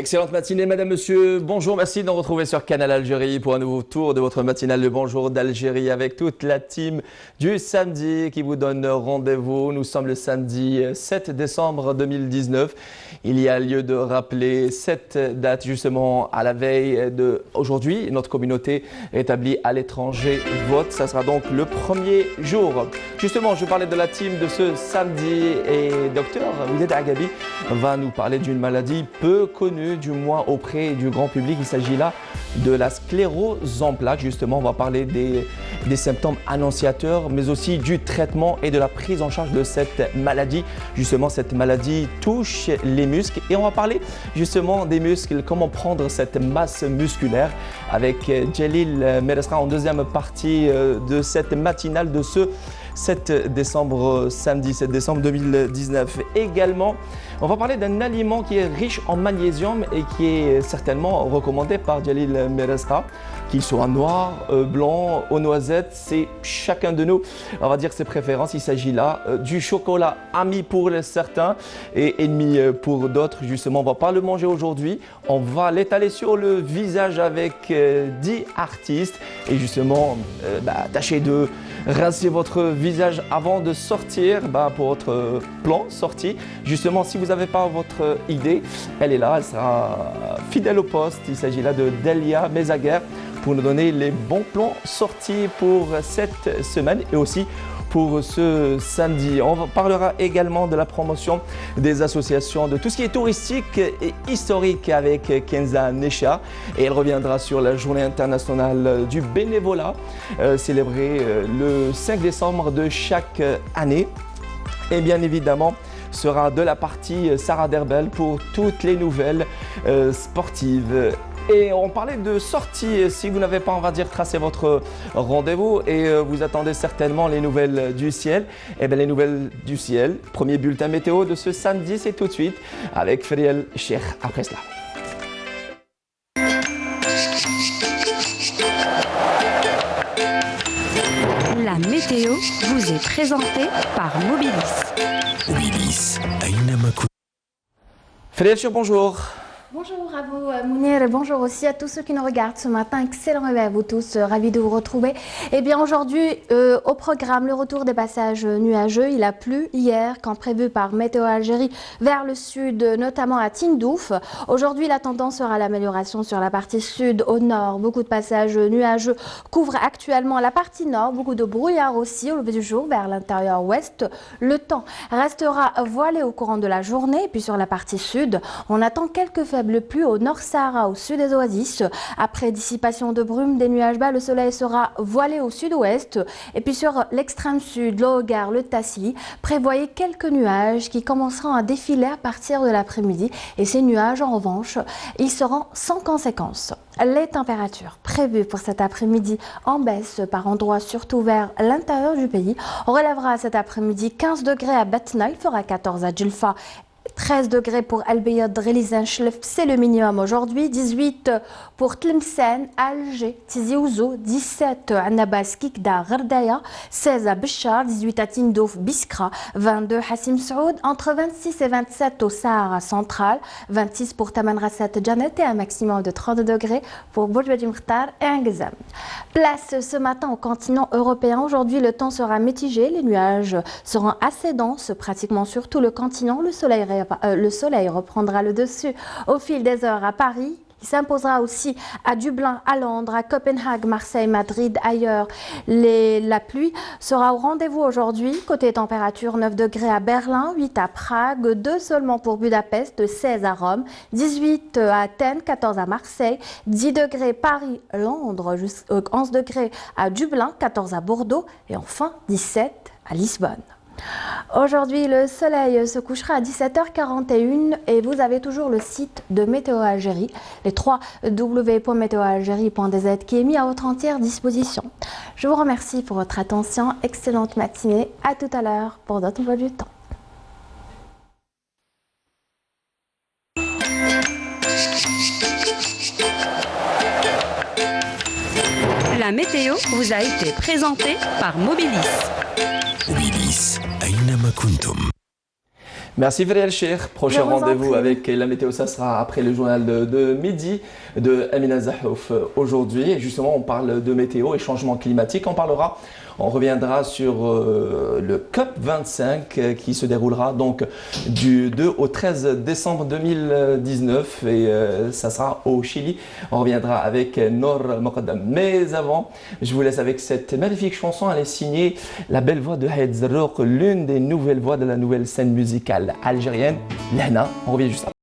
Excellente matinée, madame, monsieur. Bonjour, merci de nous retrouver sur Canal Algérie pour un nouveau tour de votre matinale Le Bonjour d'Algérie avec toute la team du samedi qui vous donne rendez-vous. Nous sommes le samedi 7 décembre 2019. Il y a lieu de rappeler cette date justement à la veille d'aujourd'hui. Notre communauté établie à l'étranger vote. Ça sera donc le premier jour. Justement, je parlais de la team de ce samedi et docteur Ouided Agabi va nous parler d'une maladie peu connue du moins auprès du grand public. Il s'agit là de la sclérose en plaques. Justement, on va parler des symptômes annonciateurs, mais aussi du traitement et de la prise en charge de cette maladie. Justement, cette maladie touche les muscles et on va parler justement des muscles, comment prendre cette masse musculaire avec Djelil Meresra en deuxième partie de cette matinale de ce 7 décembre, samedi 7 décembre 2019. Également, on va parler d'un aliment qui est riche en magnésium et qui est certainement recommandé par Djelil Meresra, qu'il soit noir, blanc, aux noisettes, c'est chacun de nous, on va dire ses préférences. Il s'agit là du chocolat ami pour certains et ennemi pour d'autres. Justement, on ne va pas le manger aujourd'hui, on va l'étaler sur le visage avec 10 artistes et justement, tâchez de rincer votre visage avant de sortir pour votre plan sortie. Justement, si vous n'avez pas votre idée, elle est là, elle sera fidèle au poste. Il s'agit là de Delia Mezaguer pour nous donner les bons plans sortis pour cette semaine et aussi pour ce samedi. On parlera également de la promotion des associations, de tout ce qui est touristique et historique avec Kenza Nesha. Et elle reviendra sur la journée internationale du bénévolat, célébrée le 5 décembre de chaque année. Et bien évidemment, sera de la partie Sarah Derbel pour toutes les nouvelles sportives. Et on parlait de sortie, si vous n'avez pas, on va dire, tracé votre rendez-vous et vous attendez certainement les nouvelles du ciel. Eh bien, les nouvelles du ciel, premier bulletin météo de ce samedi, c'est tout de suite avec Feriel Cheikh après cela. La météo vous est présentée par Mobilis. Mobilis, Aïnamakou. Feriel Cheikh, bonjour. Bonjour à vous Mounir et bonjour aussi à tous ceux qui nous regardent ce matin. Excellent réveil à vous tous, ravis de vous retrouver. Et bien aujourd'hui au programme, le retour des passages nuageux. Il a plu hier quand prévu par Météo Algérie vers le sud, notamment à Tindouf. Aujourd'hui la tendance sera l'amélioration sur la partie sud au nord. Beaucoup de passages nuageux couvrent actuellement la partie nord. Beaucoup de brouillard aussi au lever du jour vers l'intérieur ouest. Le temps restera voilé au courant de la journée. Et puis sur la partie sud, on attend quelques faibles pluie au nord Sahara, au sud des oasis. Après dissipation de brume, des nuages bas, le soleil sera voilé au sud-ouest. Et puis sur l'extrême sud, le Hogar, le Tassili, prévoyez quelques nuages qui commenceront à défiler à partir de l'après-midi. Et ces nuages, en revanche, ils seront sans conséquence. Les températures prévues pour cet après-midi en baisse par endroits, surtout vers l'intérieur du pays. On relèvera cet après-midi 15 degrés à Batna, il fera 14 à Djelfa. 13 degrés pour Al-Bayad, Relizan-Chlef, c'est le minimum aujourd'hui. 18 pour Tlemcen, Alger, Tizi Ouzou. 17 à Nabas, Kikda, Gardaya. 16 à Béchar, 18 à Tindouf, Biskra. 22 Hassim Saoud, entre 26 et 27 au Sahara central. 26 pour Tamanrasset, Janet et un maximum de 30 degrés pour Bourj-Bedi Mkhtar et Angzam. Place ce matin au continent européen. Aujourd'hui, le temps sera mitigé. Les nuages seront assez denses, pratiquement sur tout le continent. Le soleil reprendra le dessus au fil des heures à Paris. Il s'imposera aussi à Dublin, à Londres, à Copenhague, Marseille, Madrid, ailleurs. La pluie sera au rendez-vous aujourd'hui. Côté température, 9 degrés à Berlin, 8 à Prague, 2 seulement pour Budapest, 16 à Rome, 18 à Athènes, 14 à Marseille, 10 degrés Paris, Londres, 11 degrés à Dublin, 14 à Bordeaux et enfin 17 à Lisbonne. Aujourd'hui, le soleil se couchera à 17h41 et vous avez toujours le site de Météo Algérie, les 3 w.meteoalgerie.dz qui est mis à votre entière disposition. Je vous remercie pour votre attention, excellente matinée, à tout à l'heure pour d'autres voix du temps. La météo vous a été présentée par Mobilis. Mobilis, Aïnamakuntum. Merci Frédéric Cher. Prochain rendez-vous avec la météo, ça sera après le journal de midi de Amina Zahouf. Aujourd'hui, et justement, on parle de météo et changement climatique. On reviendra sur le COP25 qui se déroulera donc du 2 au 13 décembre 2019 et ça sera au Chili. On reviendra avec Nour Moqaddam. Mais avant, je vous laisse avec cette magnifique chanson. Elle est signée la belle voix de Haïd Zarrouk, l'une des nouvelles voix de la nouvelle scène musicale algérienne. Lehna, on revient juste après.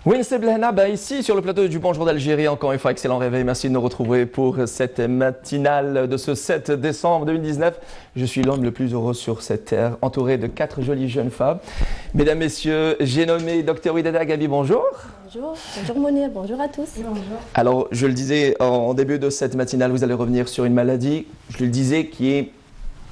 Oui, c'est Blahna, ici sur le plateau du Bonjour d'Algérie, encore une fois, excellent réveil, merci de nous retrouver pour cette matinale de ce 7 décembre 2019. Je suis l'homme le plus heureux sur cette terre, entouré de 4 jolies jeunes femmes. Mesdames, Messieurs, j'ai nommé Dr Ouidada Gabi, bonjour. Bonjour, bonjour Mounir, bonjour à tous. Bonjour. Alors, je le disais en début de cette matinale, vous allez revenir sur une maladie, je le disais, qui est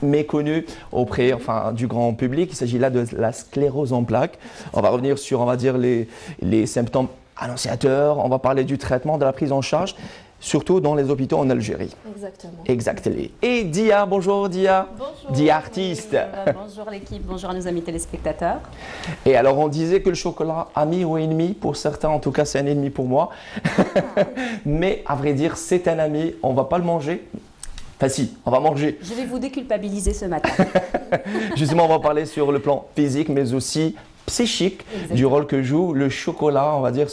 méconnu auprès du grand public. Il s'agit là de la sclérose en plaques. On va revenir sur, on va dire, les symptômes annonciateurs. On va parler du traitement, de la prise en charge, surtout dans les hôpitaux en Algérie. Exactement. Exactement. Et Dia, bonjour Dia. Bonjour. Dia artiste. Bonjour l'équipe, bonjour à nos amis téléspectateurs. Et alors on disait que le chocolat, ami ou ennemi, pour certains en tout cas c'est un ennemi pour moi. Mais à vrai dire c'est un ami, on ne va pas le manger. Enfin si, on va manger. Je vais vous déculpabiliser ce matin. Justement, on va parler sur le plan physique, mais aussi psychique. Exactement. Du rôle que joue le chocolat, on va dire,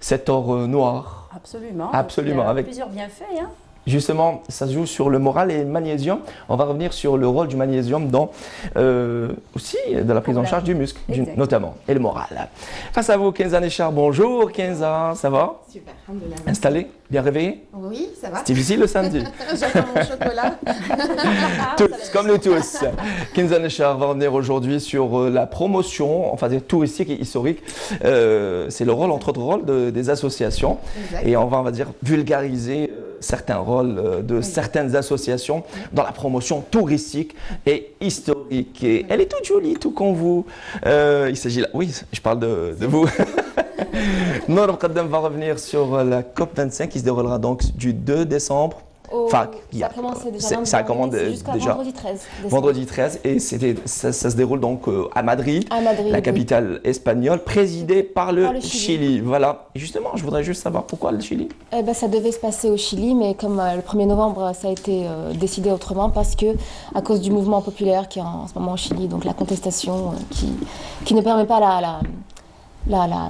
cet or noir. Absolument. Absolument. Avec plusieurs bienfaits. Hein. Justement, ça se joue sur le moral et le magnésium. On va revenir sur le rôle du magnésium dans aussi de la prise en charge du muscle, notamment, et le moral. Face à vous, Kenza Nechar. Bonjour Kenza, ça va? Super, alhamdoulilah. Installé? Bien réveillé? Oui, ça va. C'est difficile le samedi. J'attends mon chocolat. Tous, comme nous tous. Kenza Nechar va revenir aujourd'hui sur la promotion, enfin touristique et historique. C'est le rôle, entre autres rôles, des associations. Exact. Et on va dire, vulgariser certains rôles de certaines associations dans la promotion touristique et historique. Et elle est toute jolie, tout comme vous. Il s'agit là, oui, je parle de vous. Nour Mqaddam va revenir sur la COP25 qui se déroulera donc du 2 décembre. Enfin, ça a commencé déjà. Ça a commencé jusqu'à déjà vendredi 13 décembre. vendredi 13 et ça se déroule donc à Madrid, la capitale espagnole, présidée par le Chili. Voilà. Et justement, je voudrais juste savoir pourquoi le Chili. Ça devait se passer au Chili, mais comme le 1er novembre, ça a été décidé autrement parce que à cause du mouvement populaire qui est en ce moment au Chili, donc la contestation qui ne permet pas la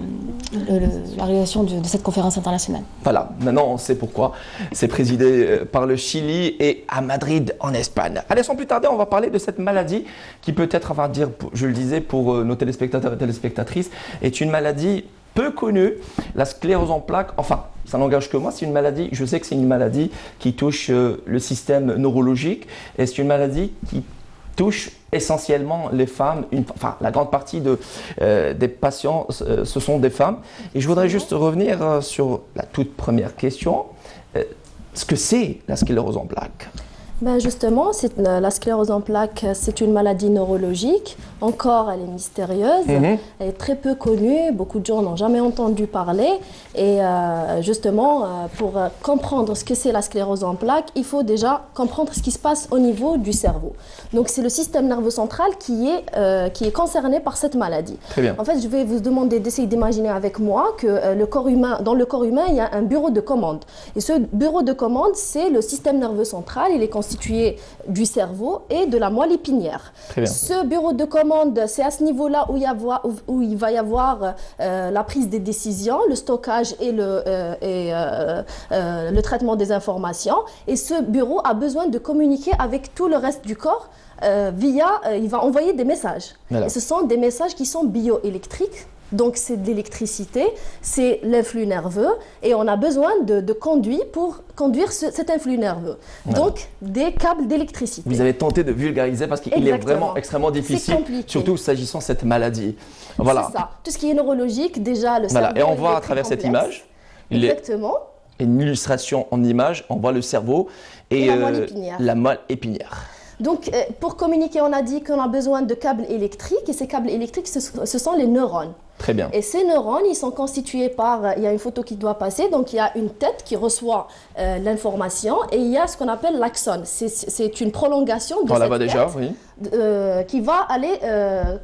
réalisation de cette conférence internationale. Voilà, maintenant on sait pourquoi. C'est présidé par le Chili et à Madrid en Espagne. Allez, sans plus tarder, on va parler de cette maladie qui peut-être, enfin dire, je le disais pour nos téléspectateurs et téléspectatrices, est une maladie peu connue, la sclérose en plaques. Enfin, ça n'engage que moi, c'est une maladie, je sais que c'est une maladie qui touche le système neurologique et c'est une maladie qui touche essentiellement les femmes, enfin la grande partie des patients, ce sont des femmes. Et je voudrais juste revenir sur la toute première question, ce que c'est la sclérose en plaques. Justement, la sclérose en plaques, c'est une maladie neurologique. Encore, elle est mystérieuse, elle est très peu connue, beaucoup de gens n'ont jamais entendu parler. Et justement, pour comprendre ce que c'est la sclérose en plaques, il faut déjà comprendre ce qui se passe au niveau du cerveau. Donc c'est le système nerveux central qui est concerné par cette maladie. Très bien. En fait, je vais vous demander d'essayer d'imaginer avec moi que dans le corps humain, il y a un bureau de commande. Et ce bureau de commande, c'est le système nerveux central, il est constitué du cerveau et de la moelle épinière. Très bien. Ce bureau de commande, c'est à ce niveau-là où il va y avoir la prise des décisions, le stockage et le traitement des informations. Et ce bureau a besoin de communiquer avec tout le reste du corps il va envoyer des messages. Voilà. Et ce sont des messages qui sont bioélectriques. Donc c'est de l'électricité, c'est l'influx nerveux et on a besoin de conduits pour conduire cet influx nerveux. Voilà. Donc des câbles d'électricité. Vous avez tenté de vulgariser parce qu'il est vraiment extrêmement difficile, surtout s'agissant de cette maladie. Voilà. C'est ça. Tout ce qui est neurologique, déjà le cerveau. Et on voit à travers cette image. Exactement. Une illustration en image, on voit le cerveau et la moelle épinière. Donc, pour communiquer, on a dit qu'on a besoin de câbles électriques et ces câbles électriques, ce sont les neurones. Très bien. Et ces neurones, ils sont constitués par, il y a une photo qui doit passer, donc il y a une tête qui reçoit l'information et il y a ce qu'on appelle l'axone. C'est une prolongation de cette déjà, tête oui. Qui va aller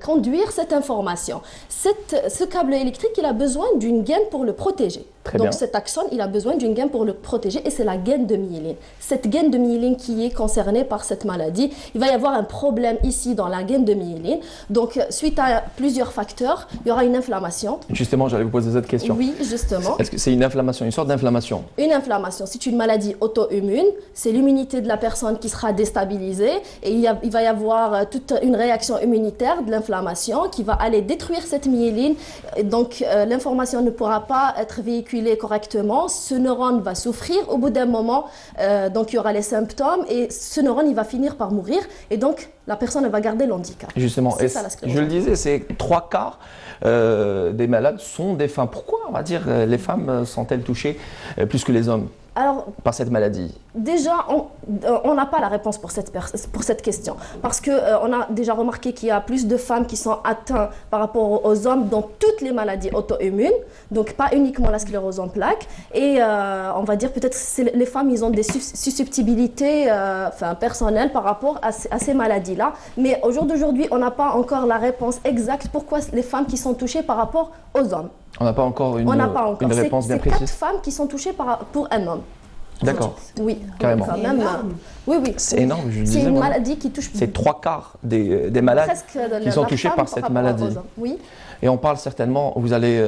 conduire cette information. Ce câble électrique, il a besoin d'une gaine pour le protéger. Donc cet axone, il a besoin d'une gaine pour le protéger et c'est la gaine de myéline. Cette gaine de myéline qui est concernée par cette maladie, il va y avoir un problème ici dans la gaine de myéline. Donc suite à plusieurs facteurs, il y aura une inflammation. Justement, j'allais vous poser cette question. Oui, justement. Est-ce que c'est une inflammation, une sorte d'inflammation? Une inflammation, c'est une maladie auto-immune. C'est l'immunité de la personne qui sera déstabilisée et il va y avoir toute une réaction immunitaire de l'inflammation qui va aller détruire cette myéline. Et donc l'information ne pourra pas être véhiculée correctement, ce neurone va souffrir au bout d'un moment, donc il y aura les symptômes et ce neurone il va finir par mourir et donc la personne elle va garder l'handicap. Justement, et je le disais, c'est 3/4 des malades sont des femmes. Pourquoi, on va dire, les femmes sont-elles touchées plus que les hommes par cette maladie? Déjà, on n'a pas la réponse pour cette question. Parce qu'on a déjà remarqué qu'il y a plus de femmes qui sont atteintes par rapport aux hommes dans toutes les maladies auto-immunes, donc pas uniquement la sclérose en plaques. Et on va dire peut-être que les femmes, ils ont des susceptibilités personnelles par rapport à ces maladies-là. Mais au jour d'aujourd'hui, on n'a pas encore la réponse exacte pourquoi les femmes qui sont touchées par rapport aux hommes. On n'a pas encore une réponse bien précise. C'est 4 femmes qui sont touchées pour un homme. D'accord. Oui, carrément. Quand même, oui. C'est énorme, je disais. C'est une maladie qui touche. C'est 3/4 des malades qui sont touchés par cette maladie. Oui. Et on parle certainement, vous allez,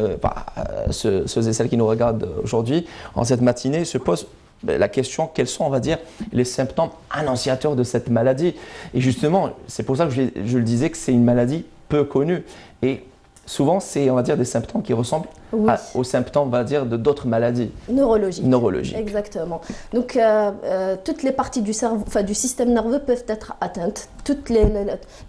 ceux et celles qui nous regardent aujourd'hui, en cette matinée, se posent la question, quels sont, on va dire, les symptômes annonciateurs de cette maladie? Et justement, c'est pour ça que je le disais que c'est une maladie peu connue. Et souvent, c'est, on va dire, des symptômes qui ressemblent Oui. aux symptômes, on va dire, de d'autres maladies Neurologiques. Exactement. Donc, toutes les parties du cerveau, enfin, du système nerveux peuvent être atteintes.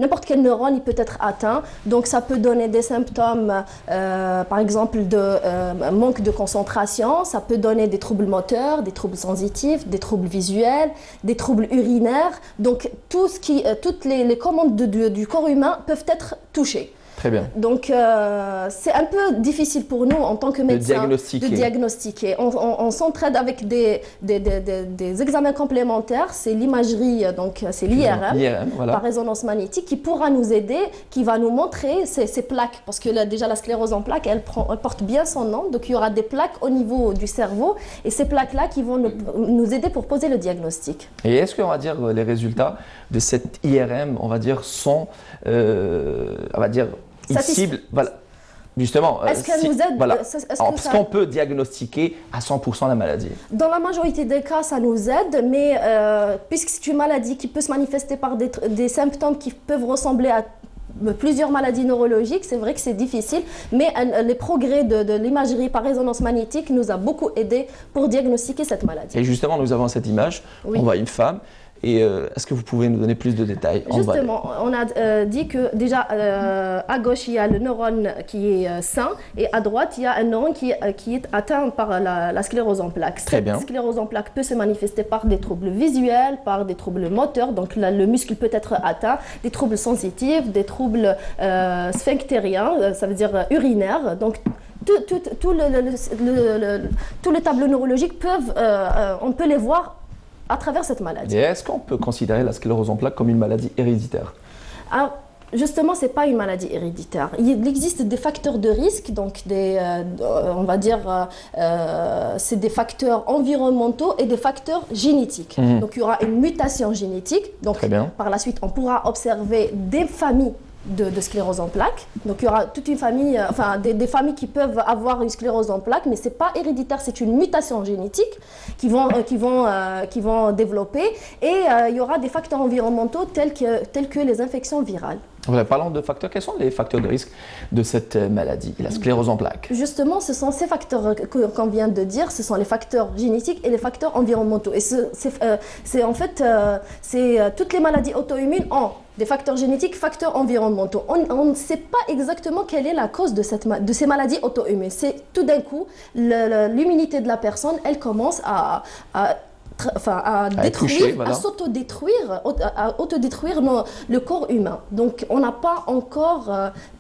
N'importe quel neurone, il peut être atteint. Donc, ça peut donner des symptômes, par exemple, de manque de concentration. Ça peut donner des troubles moteurs, des troubles sensitifs, des troubles visuels, des troubles urinaires. Donc, toutes les commandes du corps humain peuvent être touchées. Très bien. Donc, c'est un peu difficile pour nous, en tant que médecins, de diagnostiquer. On s'entraide avec des examens complémentaires. C'est l'imagerie, donc c'est l'IRM, voilà, par résonance magnétique, qui pourra nous aider, qui va nous montrer ces plaques. Parce que déjà, la sclérose en plaques, elle porte bien son nom. Donc, il y aura des plaques au niveau du cerveau. Et ces plaques-là qui vont nous aider pour poser le diagnostic. Et est-ce qu'on va dire les résultats de cette IRM, on va dire, sont, on va dire, cibles, voilà. Justement, est-ce qu'elle nous aide? Voilà. Est-ce qu'on peut diagnostiquer à 100% la maladie? Dans la majorité des cas, ça nous aide, mais puisque c'est une maladie qui peut se manifester par des symptômes qui peuvent ressembler à plusieurs maladies neurologiques, c'est vrai que c'est difficile, mais les progrès de l'imagerie par résonance magnétique nous a beaucoup aidé pour diagnostiquer cette maladie. Et justement, nous avons cette image, oui. On voit une femme. Et est-ce que vous pouvez nous donner plus de détails? Justement, on a dit que déjà à gauche il y a le neurone qui est sain et à droite il y a un neurone qui est atteint par la sclérose en plaques. Très bien. Cette sclérose en plaques peut se manifester par des troubles visuels, par des troubles moteurs, donc le muscle peut être atteint, des troubles sensitifs, des troubles sphinctériens, ça veut dire urinaires. Donc tous les tableaux neurologiques on peut les voir à travers cette maladie. Et est-ce qu'on peut considérer la sclérose en plaques comme une maladie héréditaire? Alors, justement, ce n'est pas une maladie héréditaire. Il existe des facteurs de risque, donc on va dire, c'est des facteurs environnementaux et des facteurs génétiques. Donc, il y aura une mutation génétique. Donc, très bien. Par la suite, on pourra observer des familles de sclérose en plaques. Donc il y aura toute une famille, enfin des familles qui peuvent avoir une sclérose en plaques, mais ce n'est pas héréditaire, c'est une mutation génétique qui vont développer. Et il y aura des facteurs environnementaux tels que les infections virales. Voilà, parlons de facteurs. Quels sont les facteurs de risque de cette maladie, la sclérose en plaques? Justement, ce sont ces facteurs qu'on vient de dire, ce sont les facteurs génétiques et les facteurs environnementaux. Et toutes les maladies auto-immunes ont des facteurs génétiques, facteurs environnementaux. On ne sait pas exactement quelle est la cause de ces maladies auto-immunes. C'est tout d'un coup, l'immunité de la personne, elle commence à détruire, voilà, à s'autodétruire, à autodétruire le corps humain. Donc on n'a pas encore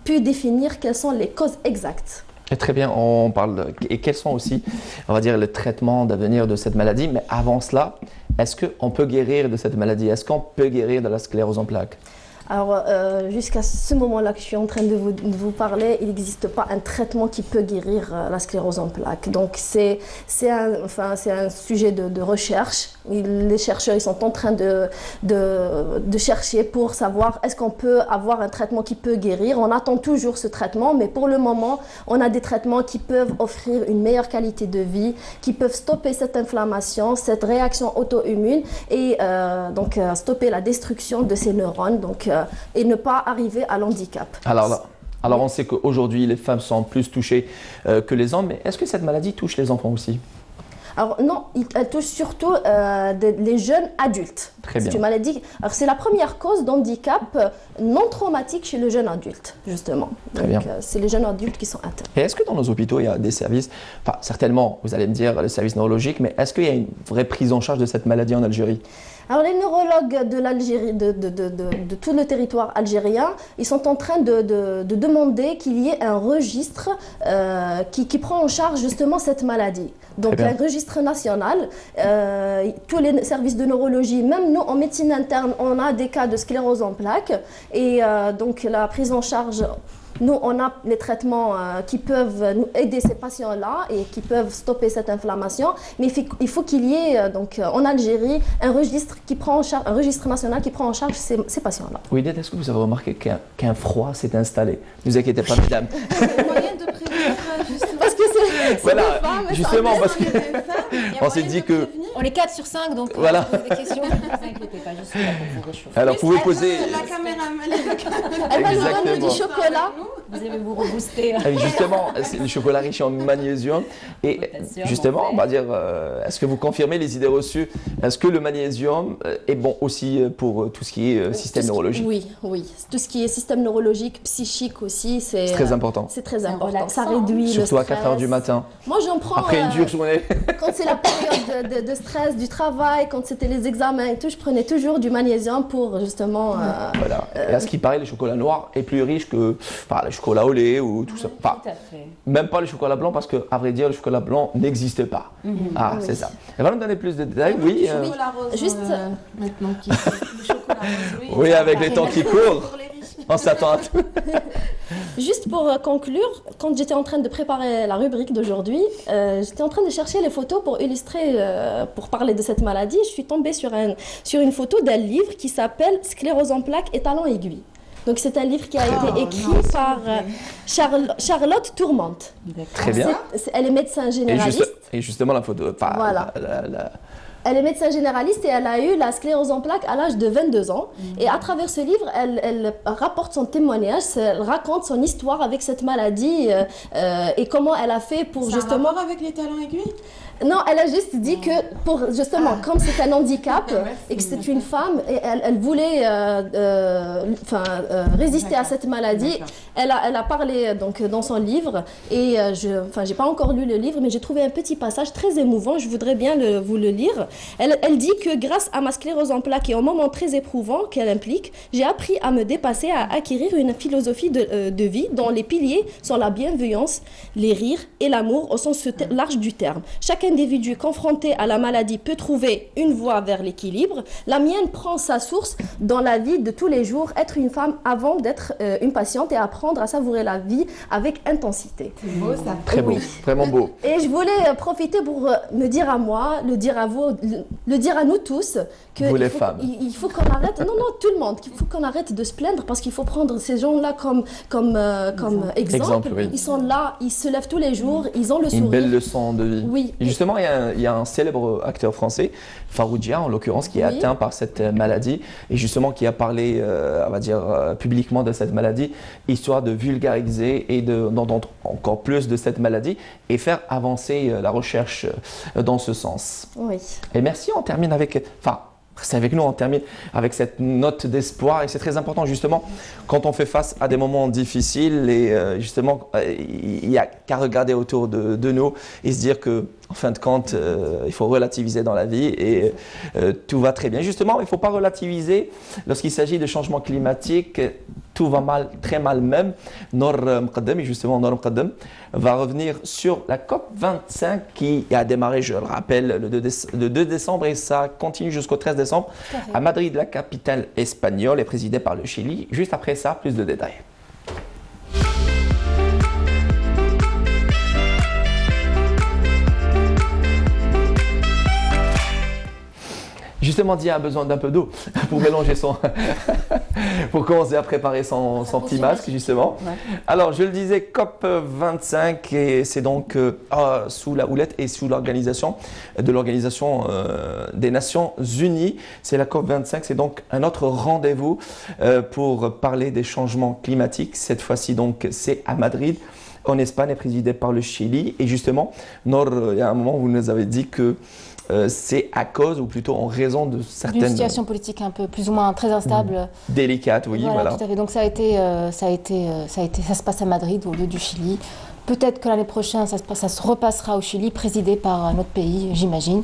pu définir quelles sont les causes exactes. Et très bien, on parle et quels sont aussi, on va dire, le traitement d'avenir de cette maladie. Mais avant cela, est-ce qu'on peut guérir de cette maladie? Est-ce qu'on peut guérir de la sclérose en plaques? Alors, jusqu'à ce moment-là que je suis en train de vous parler, il n'existe pas un traitement qui peut guérir la sclérose en plaques. Donc, c'est un sujet de recherche. Les chercheurs ils sont en train de chercher pour savoir est-ce qu'on peut avoir un traitement qui peut guérir. On attend toujours ce traitement, mais pour le moment, on a des traitements qui peuvent offrir une meilleure qualité de vie, qui peuvent stopper cette inflammation, cette réaction auto-immune et donc stopper la destruction de ces neurones. Donc, et ne pas arriver à l'handicap. Alors on sait qu'aujourd'hui les femmes sont plus touchées que les hommes, mais est-ce que cette maladie touche les enfants aussi? Alors non, elle touche surtout les jeunes adultes. Très bien. C'est une maladie. Alors c'est la première cause d'handicap non traumatique chez le jeune adulte, justement. Très bien. C'est les jeunes adultes qui sont atteints. Et est-ce que dans nos hôpitaux il y a des services, enfin certainement vous allez me dire le service neurologique, mais est-ce qu'il y a une vraie prise en charge de cette maladie en Algérie? Alors les neurologues de l'Algérie, de tout le territoire algérien, ils sont en train de demander qu'il y ait un registre qui prend en charge justement cette maladie. Donc un registre national, tous les services de neurologie, même nous en médecine interne, on a des cas de sclérose en plaques et donc la prise en charge. Nous, on a les traitements qui peuvent nous aider ces patients-là et qui peuvent stopper cette inflammation. Mais il faut qu'il y ait donc, en Algérie un registre national qui prend en charge ces patients-là. Oui, est-ce que vous avez remarqué qu'un froid s'est installé? Ne vous inquiétez pas, mesdames. C'est le moyen de prévenir justement. Parce que Voilà, justement, parce que on s'est dit que... On est 4 sur 5, donc Voilà. on pose des questions. Ne vous inquiétez pas, je suis là pour vous réchauffer. Alors, vous pouvez poser... La caméra, elle va nous donner Exactement. du chocolat. Vous allez vous rebooster. Justement, c'est le chocolat riche en magnésium. Et Potassium, justement, en on va dire, est-ce que vous confirmez les idées reçues? Est-ce que le magnésium est bon aussi pour tout ce qui est système neurologique? Oui, oui. Tout ce qui est système neurologique, psychique aussi, c'est C'est très important. C'est très un important. Ça relaxant. réduit Surtout le à 4 h du stress. matin, Moi, j'en prends après une dure journée. quand c'est la période de stress du travail, quand c'était les examens et tout, je prenais toujours du magnésium pour justement. Voilà. Et à ce qui paraît, le chocolat noir est plus riche que le chocolat au lait ou tout ça. Enfin, Tout à fait. même pas le chocolat blanc parce que, à vrai dire, le chocolat blanc n'existe pas. Ah, Oui. c'est ça. Elle va nous donner plus de détails, oui. Chocolat rose, Juste- maintenant qui le chocolat rose, Oui, avec les temps qui courent, pour les riches. on s'attend à tout. Juste pour conclure, quand j'étais en train de préparer la rubrique d'aujourd'hui, j'étais en train de chercher les photos pour illustrer, pour parler de cette maladie. Je suis tombée sur une photo d'un livre qui s'appelle Sclérose en plaques et talons aiguilles. Donc c'est un livre qui a été écrit par Charlotte Tourmente. Très bien. Elle est médecin généraliste. Et justement, la photo. Enfin, Voilà. la- Elle est médecin généraliste et elle a eu la sclérose en plaques à l'âge de 22 ans. Et à travers ce livre, elle rapporte son témoignage, elle raconte son histoire avec cette maladie et comment elle a fait pour Ça a justement... rapport avec les talons aiguilles? Non, elle a juste dit que pour justement, comme c'est un handicap et que c'est une femme, et elle voulait résister à cette maladie, elle a parlé donc dans son livre et j'ai pas encore lu le livre, mais j'ai trouvé un petit passage très émouvant. Je voudrais bien vous le lire. Elle dit que grâce à ma sclérose en plaques et aux moments très éprouvants qu'elle implique, j'ai appris à me dépasser, à acquérir une philosophie de vie dont les piliers sont la bienveillance, les rires et l'amour au sens large du terme. Chaque individu confronté à la maladie peut trouver une voie vers l'équilibre. La mienne prend sa source dans la vie de tous les jours, être une femme avant d'être une patiente et apprendre à savourer la vie avec intensité. C'est beau ça. Très beau, vraiment beau. Et je voulais profiter pour me dire à moi, le dire à vous, le dire à nous tous, que Vous, les il faut, femmes. il faut qu'on arrête, non, tout le monde, qu'il faut qu'on arrête de se plaindre parce qu'il faut prendre ces gens-là comme exemple. Exemple, oui. Ils sont là, ils se lèvent tous les jours, ils ont le sourire. Une belle leçon de vie. Oui. Et justement, il y a un célèbre acteur français, Faroudia en l'occurrence, qui est Oui. atteint par cette maladie et justement qui a parlé, on va dire, publiquement de cette maladie, histoire de vulgariser et d'entendre encore plus de cette maladie et faire avancer la recherche dans ce sens. Oui. Et merci, on termine avec... Enfin, restez avec nous, on termine avec cette note d'espoir et c'est très important justement quand on fait face à des moments difficiles et justement il n'y a qu'à regarder autour de nous et se dire que en fin de compte il faut relativiser dans la vie et tout va très bien. Justement, il ne faut pas relativiser lorsqu'il s'agit de changement climatique, tout va mal, très mal même. Nour Mqaddam, et justement Nour Mqaddam va revenir sur la COP25 qui a démarré, je le rappelle, le 2 décembre et ça continue jusqu'au 13 décembre à Madrid, la capitale espagnole, et présidée par le Chili. Juste après ça, plus de détails. Justement, Dia a besoin d'un peu d'eau pour mélanger pour commencer à préparer son petit masque, justement. Ouais. Alors, je le disais, COP25, et c'est donc sous la houlette et sous l'organisation des Nations Unies. C'est la COP25, c'est donc un autre rendez-vous pour parler des changements climatiques. Cette fois-ci, donc, c'est à Madrid, en Espagne, et présidé par le Chili. Et justement, Nour, il y a un moment, vous nous avez dit que c'est à cause, ou plutôt en raison de D'une certaines situation politique un peu plus ou moins très instable. délicates, oui, voilà. Tout à fait. Donc ça se passe à Madrid, au lieu du Chili. Peut-être que l'année prochaine, ça se repassera au Chili, présidé par un autre pays, j'imagine.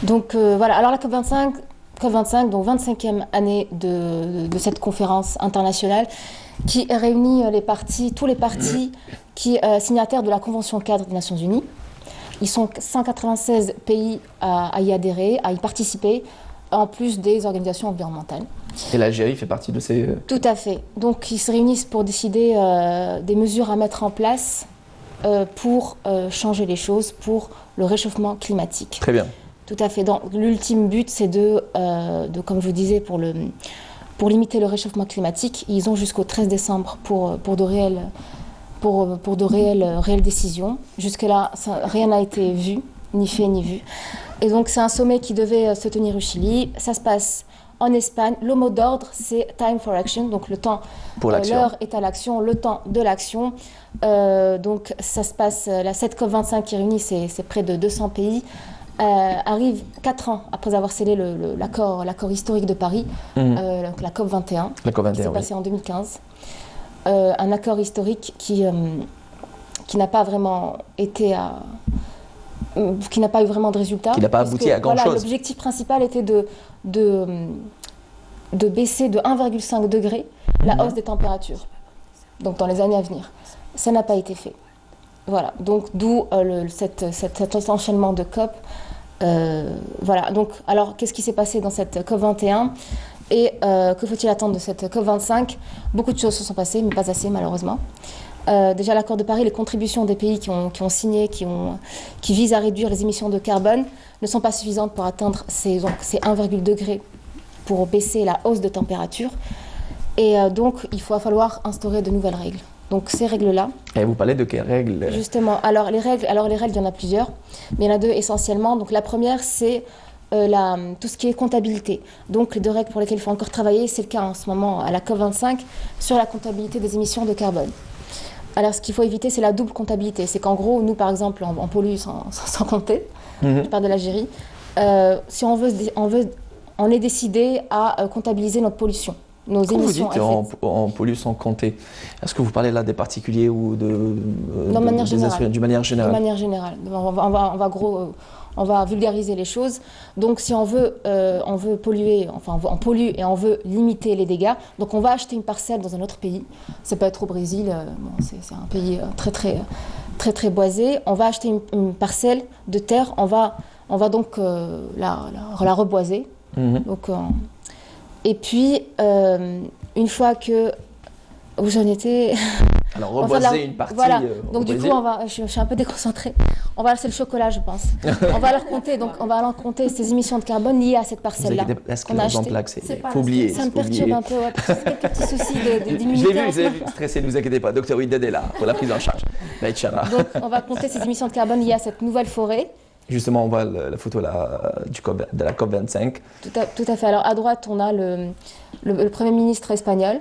Donc voilà. Alors la COP25, donc 25e année de cette conférence internationale qui réunit tous les partis signataires de la Convention cadre des Nations Unies. Ils sont 196 pays à y adhérer, à y participer, en plus des organisations environnementales. Et l'Algérie fait partie de ces... Tout à fait. Donc ils se réunissent pour décider des mesures à mettre en place pour changer les choses, pour le réchauffement climatique. Très bien. Tout à fait. Donc l'ultime but, c'est comme je vous disais, pour limiter le réchauffement climatique. Ils ont jusqu'au 13 décembre pour de pour de réelles décisions. Jusque-là, rien n'a été vu, ni fait ni vu. Et donc c'est un sommet qui devait se tenir au Chili. Ça se passe en Espagne. Le mot d'ordre, c'est time for action, donc le temps, l'heure est à l'action, le temps de l'action. Donc ça se passe, cette COP25 qui réunit c'est près de 200 pays, arrive 4 ans après avoir scellé l'accord historique de Paris, donc la COP21, qui s'est passé en 2015. Un accord historique qui n'a pas vraiment été qui n'a pas eu vraiment de résultat. Qui n'a pas abouti à grand-chose. L'objectif principal était de baisser de 1,5 degré la hausse des températures, donc dans les années à venir. Ça n'a pas été fait. Voilà, donc d'où cet enchaînement de COP. Voilà, donc alors qu'est-ce qui s'est passé dans cette COP21 et que faut-il attendre de cette COP25? Beaucoup de choses se sont passées, mais pas assez malheureusement. Déjà l'accord de Paris, les contributions des pays qui ont signé, qui visent à réduire les émissions de carbone, ne sont pas suffisantes pour atteindre ces 1,2 degrés pour baisser la hausse de température. Et donc il va falloir instaurer de nouvelles règles. Donc ces règles-là. Et vous parlez de quelles règles? Justement, alors les règles, il y en a plusieurs, mais il y en a deux essentiellement. Donc la première, c'est tout ce qui est comptabilité. Donc les deux règles pour lesquelles il faut encore travailler, c'est le cas en ce moment à la COP25 sur la comptabilité des émissions de carbone. Alors ce qu'il faut éviter, c'est la double comptabilité. C'est qu'en gros, nous par exemple, on pollue sans compter. Je parle de l'Algérie. Si on est décidé à comptabiliser notre pollution. Nos Quand émissions vous dites on pollue sans compter, est-ce que vous parlez là des particuliers ou d'une manière générale? D'une manière générale. De manière générale. On va vulgariser les choses. Donc si on veut polluer, enfin on pollue et on veut limiter les dégâts, donc on va acheter une parcelle dans un autre pays. Ça peut être au Brésil, c'est un pays très boisé. On va acheter une parcelle de terre, on va donc la reboiser. Donc, et puis, une fois que... Où j'en étais... Alors, reboiser une partie... Voilà, donc du coup, je suis un peu déconcentrée. C'est le chocolat, je pense. On va leur compter ces émissions de carbone liées à cette parcelle-là. Est-ce que l'exemple plaque, il faut oublier. Ça me perturbe un peu, parce que c'est quelques petits soucis d'immunité. Je l'ai vu, stressé, ne vous inquiétez pas. Docteur Ouided est là pour la prise en charge. Donc, on va compter ces émissions de carbone liées à cette nouvelle forêt. Justement, on voit la photo là, de la COP25. Tout à fait. Alors, à droite, on a le Premier ministre espagnol.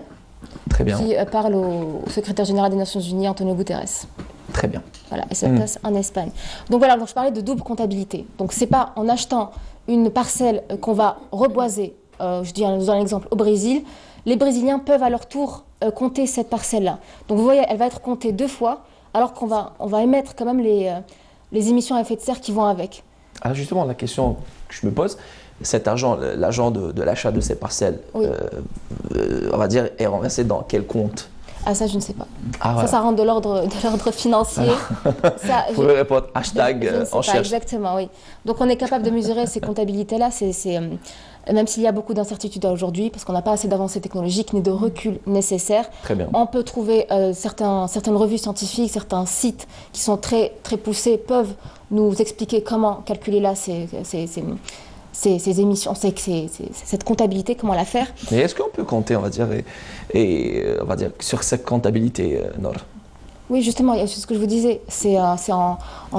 Très bien. Qui parle au secrétaire général des Nations Unies, Antonio Guterres. Très bien. Voilà, et ça se passe en Espagne. Donc voilà, je parlais de double comptabilité. Donc c'est pas en achetant une parcelle qu'on va reboiser, je dis dans un exemple, au Brésil, les Brésiliens peuvent à leur tour compter cette parcelle-là. Donc vous voyez, elle va être comptée 2 fois, alors qu'on va émettre quand même les émissions à effet de serre qui vont avec. Alors justement, la question que je me pose, cet argent, l'argent de l'achat de ces parcelles, oui. On va dire, est renversé dans quel compte? Ah ça, je ne sais pas. Ah, voilà. Ça rentre de l'ordre financier. Vous pouvez répondre hashtag en cherche. Exactement, oui. Donc on est capable de mesurer ces comptabilités-là, même s'il y a beaucoup d'incertitudes aujourd'hui, parce qu'on n'a pas assez d'avancées technologiques ni de recul nécessaire. Très bien. On peut trouver certaines revues scientifiques, certains sites qui sont très, très poussés, peuvent nous expliquer comment calculer là ces émissions, cette comptabilité, comment la faire. Mais est-ce qu'on peut compter, on va dire, on va dire sur cette comptabilité, Nord? Oui, justement, c'est ce que je vous disais, c'est en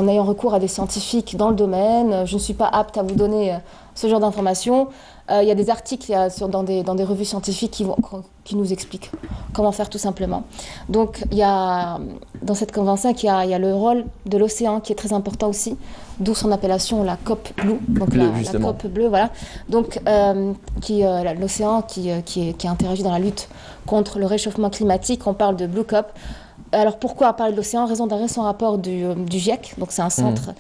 ayant recours à des scientifiques dans le domaine. Je ne suis pas apte à vous donner ce genre d'informations. Il y a des articles dans des revues scientifiques qui nous expliquent comment faire tout simplement. Donc, dans cette COP25, il y a le rôle de l'océan qui est très important aussi, d'où son appellation la COP Blue, donc la COP bleue, voilà. Donc, l'océan qui interagit dans la lutte contre le réchauffement climatique, on parle de Blue COP. Alors pourquoi parler de l'océan? En raison d'un récent rapport du GIEC, donc c'est un centre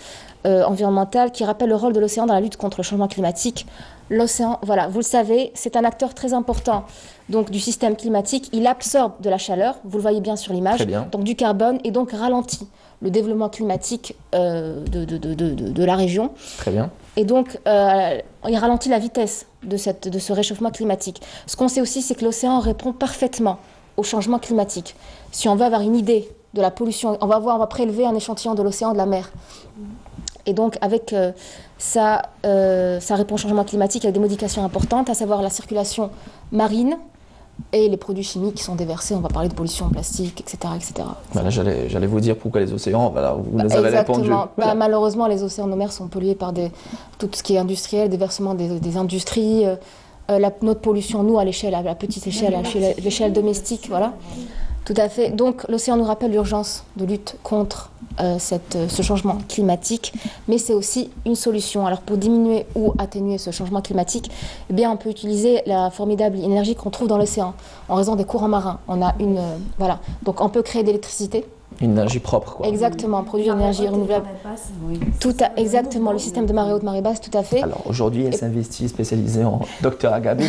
environnemental qui rappelle le rôle de l'océan dans la lutte contre le changement climatique. L'océan, voilà, vous le savez, c'est un acteur très important donc, du système climatique. Il absorbe de la chaleur, vous le voyez bien sur l'image, donc du carbone, et donc ralentit le développement climatique de la région. Très bien. Et donc, il ralentit la vitesse de ce réchauffement climatique. Ce qu'on sait aussi, c'est que l'océan répond parfaitement au changement climatique. Si on veut avoir une idée de la pollution, on va prélever un échantillon de l'océan, de la mer. Et donc, avec ça répond au changement climatique avec des modifications importantes, à savoir la circulation marine, et les produits chimiques qui sont déversés. On va parler de pollution plastique, etc. etc. Voilà, j'allais vous dire pourquoi les océans, voilà, vous nous avez répondu. Exactement. Voilà. Malheureusement, les océans, nos mers sont pollués par tout ce qui est industriel, déversement des industries, notre pollution, nous, à l'échelle, à la petite échelle, à l'échelle domestique, voilà. Tout à fait. Donc, l'océan nous rappelle l'urgence de lutte contre ce changement climatique, mais c'est aussi une solution. Alors, pour diminuer ou atténuer ce changement climatique, eh bien, on peut utiliser la formidable énergie qu'on trouve dans l'océan, en raison des courants marins. On a voilà. Donc, on peut créer de l'électricité. Une énergie propre, quoi. Exactement, produire une énergie renouvelable. Exactement, le système de marée haute, marée basse, tout à fait. Alors, aujourd'hui, elle s'investit spécialisée en docteur Agabi.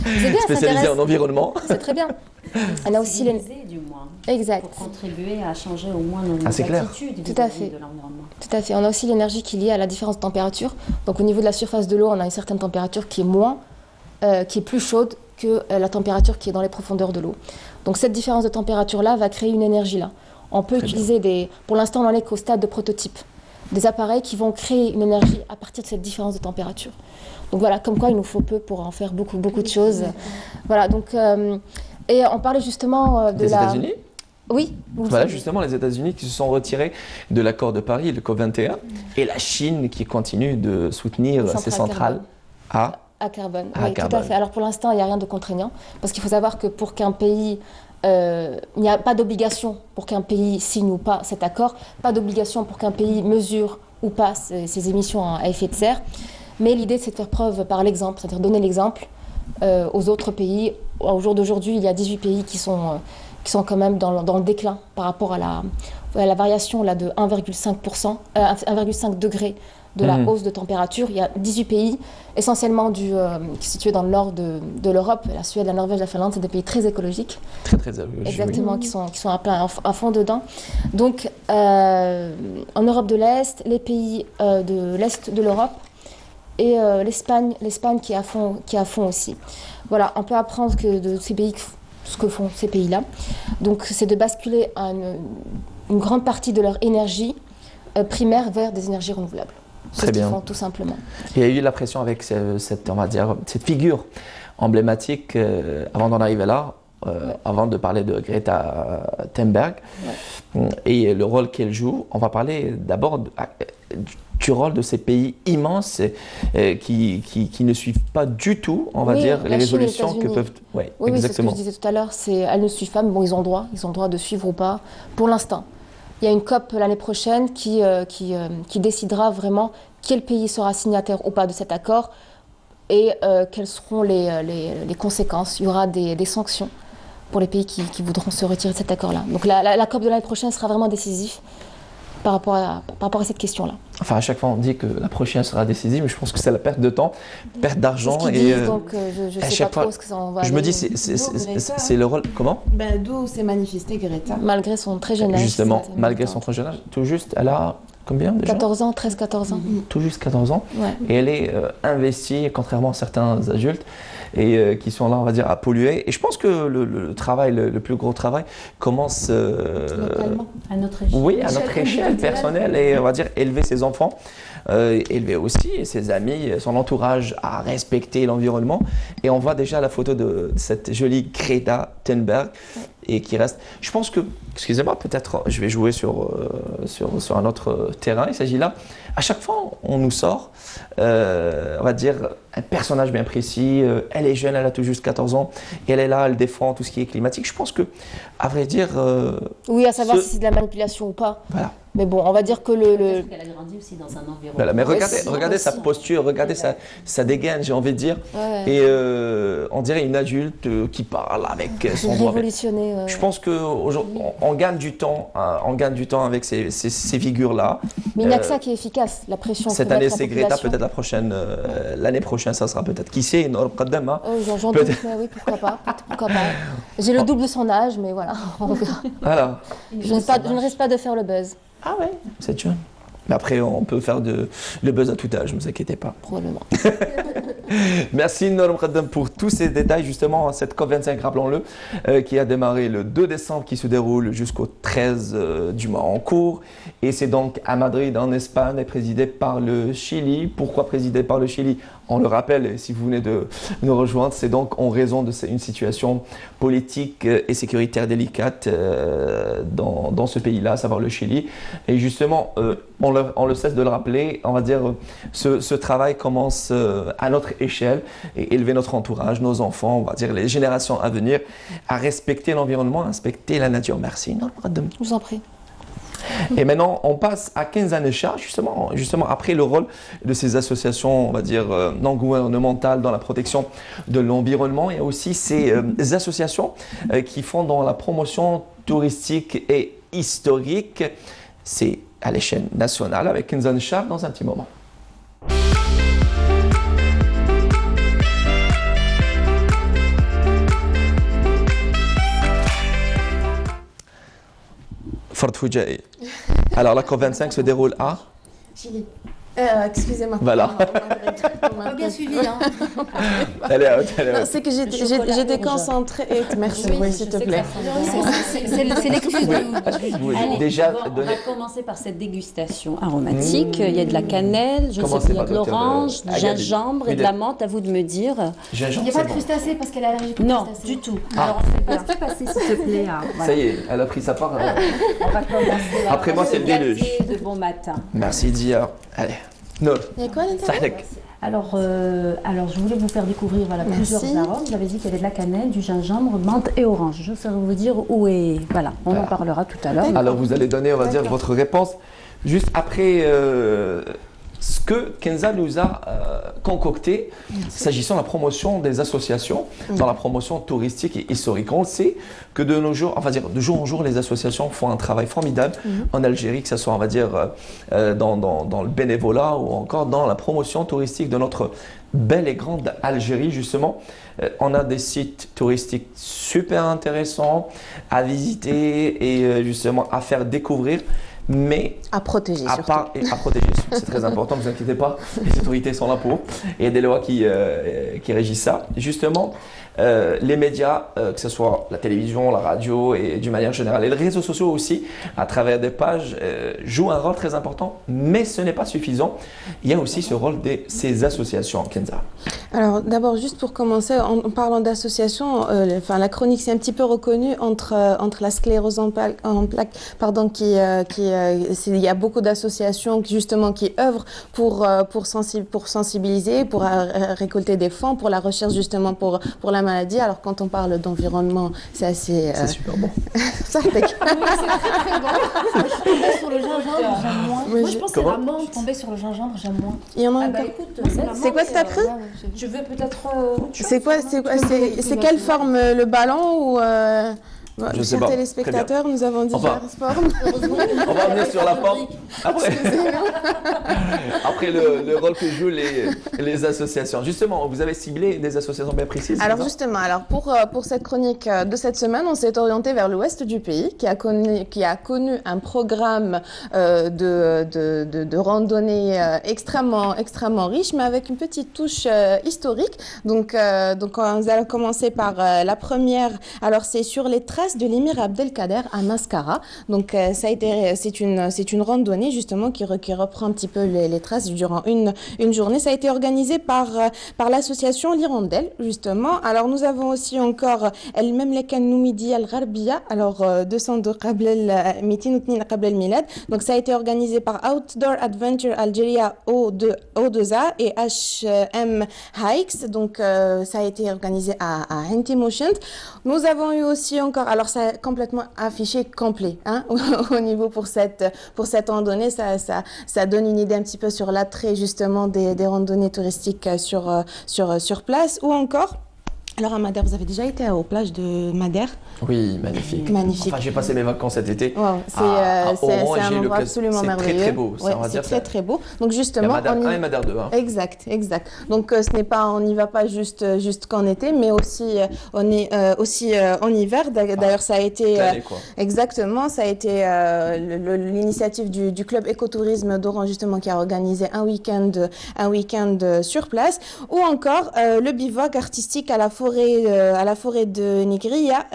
C'est bien, spécialisée en environnement. C'est très bien. On a aussi du moins. Exact. Pour contribuer à changer au moins nos c'est clair. attitudes Tout à vis-à-vis fait. de l'environnement. Tout à fait. On a aussi l'énergie qui est liée à la différence de température. Donc au niveau de la surface de l'eau, on a une certaine température qui est plus chaude que la température qui est dans les profondeurs de l'eau. Donc cette différence de température-là va créer une énergie-là. On peut utiliser pour l'instant, on n'en est qu'au stade de prototype, des appareils qui vont créer une énergie à partir de cette différence de température. Donc voilà, comme quoi il nous faut peu pour en faire beaucoup, beaucoup de choses. Voilà, donc... et on parlait justement des États-Unis. Oui. Voilà, justement, les États-Unis qui se sont retirés de l'accord de Paris, le COP21, et la Chine qui continue de soutenir ses centrales à carbone. À Oui, carbone. tout à fait. Alors pour l'instant, il n'y a rien de contraignant, parce qu'il faut savoir que pour qu'un pays, il n'y a pas d'obligation pour qu'un pays signe ou pas cet accord, pas d'obligation pour qu'un pays mesure ou pas ses émissions à effet de serre, mais l'idée c'est de faire preuve par l'exemple, c'est-à-dire donner l'exemple aux autres pays. Au jour d'aujourd'hui, il y a 18 pays qui sont quand même dans le déclin par rapport à la variation là, de 1,5 degré de la hausse de température. Il y a 18 pays, essentiellement qui sont situés dans le nord de l'Europe, la Suède, la Norvège, la Finlande, c'est des pays très écologiques. Très, très écologiques. Exactement, qui sont à fond dedans. Donc, en Europe de l'Est, les pays de l'Est de l'Europe et l'Espagne qui est à fond aussi. Voilà, on peut apprendre de ces pays ce que font ces pays-là. Donc, c'est de basculer une grande partie de leur énergie primaire vers des énergies renouvelables. C'est ce qu'ils font, tout simplement. Il y a eu la pression avec cette figure emblématique avant d'en arriver là, avant de parler de Greta Thunberg et le rôle qu'elle joue. On va parler d'abord du rôle de ces pays immenses qui ne suivent pas du tout, on va dire, les résolutions que peuvent... Oui, c'est ce que je disais tout à l'heure, elles ne suivent pas, mais bon, ils ont le droit de suivre ou pas, pour l'instant. Il y a une COP l'année prochaine qui décidera vraiment quel pays sera signataire ou pas de cet accord et quelles seront les conséquences. Il y aura des sanctions pour les pays qui voudront se retirer de cet accord-là. Donc la COP de l'année prochaine sera vraiment décisive par rapport à cette question-là. Enfin, à chaque fois, on dit que la prochaine sera décisive, mais je pense que c'est la perte de temps, perte d'argent. C'est ce qu'ils disent, donc je ne sais pas trop ce que ça en va. Je me dis, c'est le rôle... Comment D'où s'est manifestée Greta. Malgré son très jeune âge. Justement, malgré son très jeune âge. Tout juste, elle a combien déjà 14 ans, 13-14 ans. Tout juste 14 ans. Ouais. Et elle est investie, contrairement à certains adultes, et qui sont là, on va dire, à polluer. Et je pense que le travail, le plus gros travail, commence à notre échelle. Oui, à notre échelle personnelle, et on va dire élever ses enfants, élever aussi ses amis, son entourage à respecter l'environnement. Et on voit déjà la photo de cette jolie Greta Thunberg et qui reste. Je pense que, excusez-moi, peut-être je vais jouer sur un autre terrain. Il s'agit là, à chaque fois, on nous sort, on va dire, un personnage bien précis. Elle est jeune, elle a tout juste 14 ans, et elle est là, elle défend tout ce qui est climatique. Je pense que, à vrai dire. Oui, à savoir si c'est de la manipulation ou pas. Voilà. Mais bon, on va dire que Parce qu'elle a grandi aussi dans un environnement. Voilà, mais regardez sa posture, regardez sa dégaine, j'ai envie de dire. Ouais. Et on dirait une adulte qui parle avec son doigt. Révolutionné. Je pense qu'on gagne du temps, avec ces figures-là. Mais il n'y a que ça qui est efficace, la pression. Cette année, c'est Greta, peut-être la prochaine. L'année prochaine, ça sera peut-être. Qui sait, j'en doute, mais oui, pourquoi pas. J'ai le double de son âge, mais voilà, on verra. Voilà. Je ne risque pas de faire le buzz. Ah ouais, c'est jeune. Mais après, on peut faire le buzz à tout âge, ne vous inquiétez pas. Probablement. Merci Nour Mqaddam pour tous ces détails, justement, cette COP25, rappelons-le, qui a démarré le 2 décembre, qui se déroule jusqu'au 13 du mois en cours. Et c'est donc à Madrid, en Espagne, et présidé par le Chili. Pourquoi présidé par le Chili? On le rappelle, et si vous venez de nous rejoindre, c'est donc en raison d'une situation politique et sécuritaire délicate dans ce pays-là, à savoir le Chili. Et justement, on le cesse de le rappeler, on va dire, ce travail commence à notre échelle et élever notre entourage, nos enfants, on va dire les générations à venir, à respecter l'environnement, à respecter la nature. Merci. Je vous en prie. Et maintenant, on passe à Kenza Necha, justement après le rôle de ces associations, on va dire, non gouvernementales dans la protection de l'environnement. Il y a aussi ces associations qui font dans la promotion touristique et historique. C'est à l'échelle nationale avec Kenza Necha dans un petit moment. Fort Foujaï. Alors la COP25 se déroule à Chili. Excusez-moi. Voilà. Pas bien suivi, hein. Elle est haute, elle est Non, haute. c'est que j'étais concentrée. Merci, oui, s'il te plaît. C'est l'excuse de... Oui, Allez, déjà, on donner- va commencer par cette dégustation aromatique. Il y a de la cannelle, je sais Commencez qu'il y a par de docteur, l'orange, du Agali. gingembre et de la menthe, à vous de me dire. Gingembre, Il n'y a c'est pas de bon. crustacés parce qu'elle est allergique aux Non, crustacés. du tout. Ah. Alors on fait passer, s'il te plaît. Hein. Ça y est, elle a pris sa part. On va commencer. Après moi, c'est le déluge. De bon matin. Merci Dia. Allez, Nour. Il y a quoi à l'intérieur? Sahlek. Alors, je voulais vous faire découvrir plusieurs Merci. arômes. J'avais dit qu'il y avait de la cannelle, du gingembre, menthe et orange. Je saurais vous dire où est. Voilà, on en parlera tout à l'heure. Alors vous allez donner, on va dire, votre réponse juste après ce que Kenza nous a concocté s'agissant de la promotion des associations dans la promotion touristique et historique. On le sait que de nos jours, enfin dire de jour en jour, les associations font un travail formidable en Algérie, que ce soit, on va dire, dans le bénévolat ou encore dans la promotion touristique de notre belle et grande Algérie, justement. On a des sites touristiques super intéressants à visiter et justement à faire découvrir. Mais À protéger, à surtout. part et à protéger, c'est très important, ne vous inquiétez pas, les autorités sont là pour. Et il y a des lois qui régissent ça. Justement, les médias, que ce soit la télévision, la radio et d'une manière générale, et les réseaux sociaux aussi, à travers des pages, jouent un rôle très important, mais ce n'est pas suffisant. Il y a aussi ce rôle de ces associations, Kenza. Alors d'abord, juste pour commencer, en parlant d'association, la chronique s'est un petit peu reconnue entre la sclérose en plaques, pardon, il y a beaucoup d'associations justement qui œuvrent pour sensibiliser, pour récolter des fonds pour la recherche justement pour la maladie. Alors quand on parle d'environnement, c'est assez... C'est super bon. Ça fait que- Tomber sur le gingembre, j'aime moins. Oui, Moi, je pense que c'est Comment la menthe. Tomber sur le gingembre, j'aime moins. Il y en a encore. écoute, C'est quoi que t'as pris? je veux peut-être. C'est quelle forme, le ballon ou Je sais chers pas. téléspectateurs, nous avons diverses formes. On va revenir sur la forme après. Après le rôle que jouent les associations. Justement, vous avez ciblé des associations bien précises. Alors c'est ça? justement, pour cette chronique de cette semaine, on s'est orienté vers l'ouest du pays qui a connu un programme de randonnée extrêmement riche, mais avec une petite touche historique. Donc nous allons commencer par la première. Alors c'est sur les traces de l'émir Abdelkader à Mascara. Donc c'est une randonnée justement qui reprend un petit peu les traces durant une journée. Ça a été organisé par l'association L'Hirondelle, justement. Alors, nous avons aussi encore El Memleka Noumidi Al Gharbia, alors 202 Qabl Milad. Donc, ça a été organisé par Outdoor Adventure Algeria O2A et HM Hikes. Donc, ça a été organisé à Intimotion. Nous avons eu aussi encore, alors ça a complètement affiché complet, hein, au niveau pour cette randonnée, ça donne une idée un petit peu sur l'attrait justement des randonnées touristiques sur place, ou encore Alors à Madère, vous avez déjà été aux plages de Madère? Oui, magnifique. Magnifique. Enfin, j'ai passé mes vacances cet été. Wow, c'est un endroit absolument merveilleux. C'est très très beau. Ouais, c'est très très beau. Donc justement, il y a Madère 1 et Madère 2. Hein. Exact, exact. Donc ce n'est pas, on n'y va pas juste qu'en été, mais aussi on est aussi en hiver. D'ailleurs, ça a été exactement, ça a été l'initiative du club écotourisme d'Oran justement qui a organisé un week-end sur place, ou encore le bivouac artistique à la forêt de Nigria,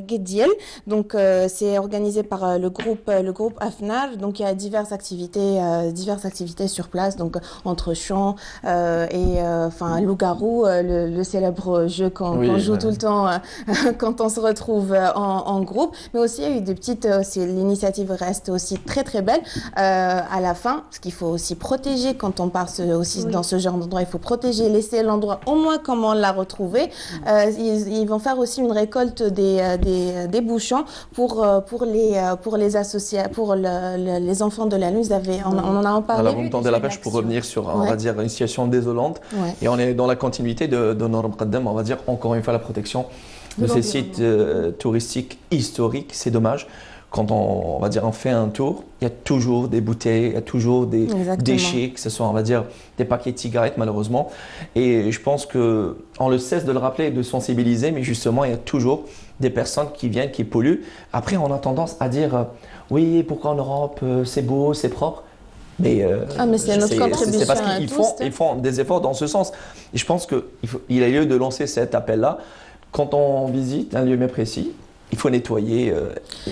Guediel. Donc c'est organisé par le groupe AFNAR. Donc il y a diverses activités sur place. Donc entre chants et enfin loup-garou, le célèbre jeu qu'on joue tout le temps quand on se retrouve en groupe. Mais aussi il y a eu des petites. L'initiative reste aussi très très belle à la fin, parce qu'il faut aussi protéger quand on part aussi dans ce genre d'endroit. Il faut protéger, laisser l'endroit au moins comme on l'a retrouvé. Ils vont faire aussi une récolte des bouchons pour les associés, pour les enfants de la lune. On en a parlé. Alors, vous me tendez la pêche pour revenir sur, on va dire, une situation désolante. Et on est dans la continuité de Noor Mqaddam, on va dire, encore une fois, la protection de ces sites touristiques historiques. C'est dommage. Quand on va dire, on fait un tour, il y a toujours des bouteilles, il y a toujours des déchets, que ce soit, on va dire, des paquets de cigarettes, malheureusement. Et je pense qu'on ne cesse de le rappeler et de sensibiliser, mais justement, il y a toujours des personnes qui viennent, qui polluent. Après, on a tendance à dire, oui, pourquoi en Europe, c'est beau, c'est propre. Mais c'est notre contribution. C'est parce qu'ils font des efforts dans ce sens. Et je pense qu'il a lieu de lancer cet appel-là. Quand on visite un lieu bien précis, il faut nettoyer.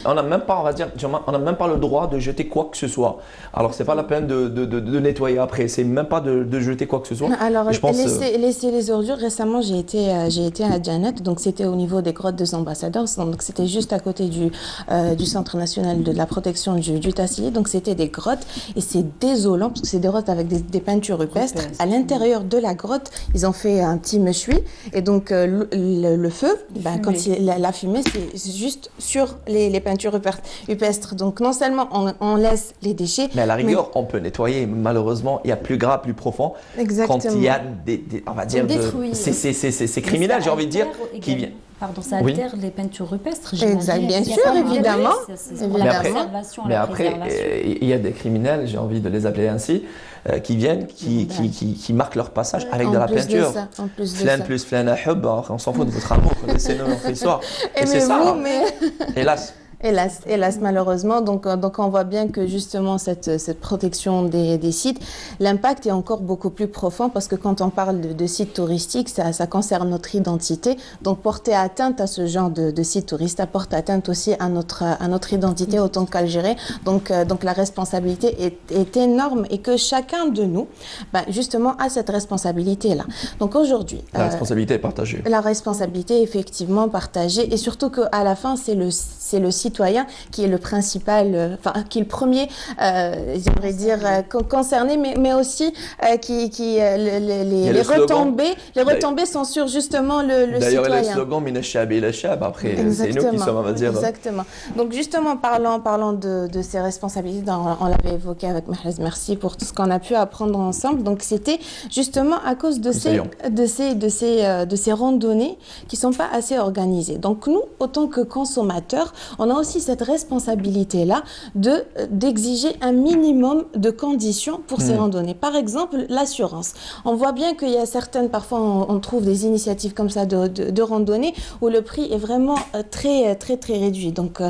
On n'a même pas, on va dire, on n'a même pas le droit de jeter quoi que ce soit. Alors, c'est pas la peine de nettoyer après. C'est même pas de jeter quoi que ce soit. Alors, laisser les ordures. Récemment, j'ai été à Janet. Donc, c'était au niveau des grottes des ambassadeurs. Donc, c'était juste à côté du Centre national de la protection du Tassili. Donc, c'était des grottes. Et c'est désolant parce que c'est des grottes avec des peintures rupestres. À l'intérieur de la grotte, ils ont fait un petit méchoui. Et donc, le feu, quand la fumée, c'est juste sur les peintures rupestres. Donc non seulement on laisse les déchets, mais à la rigueur on peut nettoyer. Malheureusement, il y a plus grave, plus profond. Exactement. Quand il y a on va dire c'est criminel, j'ai envie de dire, qui vient. Pardon, ça altère les peintures rupestres. Bien sûr, évidemment. Mais après, il y a des criminels, j'ai envie de les appeler ainsi, qui viennent, qui marquent leur passage avec de la peinture. Flan plus flan à hub, on s'en fout de votre amour, laissez-nous notre histoire. Et c'est ça, hélas. Hélas, malheureusement. Donc on voit bien que justement cette protection des sites, l'impact est encore beaucoup plus profond parce que quand on parle de sites touristiques, ça concerne notre identité. Donc porter atteinte à ce genre de sites touristes apporte atteinte aussi à notre identité autant qu'Algérie. Donc la responsabilité est énorme et que chacun de nous, justement, a cette responsabilité-là. Donc aujourd'hui... La responsabilité est partagée. La responsabilité est effectivement partagée et surtout qu'à la fin, c'est le citoyen qui est le principal, qui est le premier, j'aimerais dire, concerné, mais aussi les retombées sont sur justement le citoyen. D'ailleurs, le slogan « Min al-shab ila al-shab », après, c'est nous qui sommes, on va dire. Exactement. Donc justement, parlant de ces responsabilités, on l'avait évoqué avec Mahrez, merci pour tout ce qu'on a pu apprendre ensemble. Donc c'était justement à cause de ces randonnées qui ne sont pas assez organisées. Donc nous, autant que consommateurs, on a aussi cette responsabilité-là d'exiger un minimum de conditions pour ces randonnées. Par exemple, l'assurance. On voit bien qu'il y a certaines, parfois on trouve des initiatives comme ça de randonnées où le prix est vraiment très réduit. Donc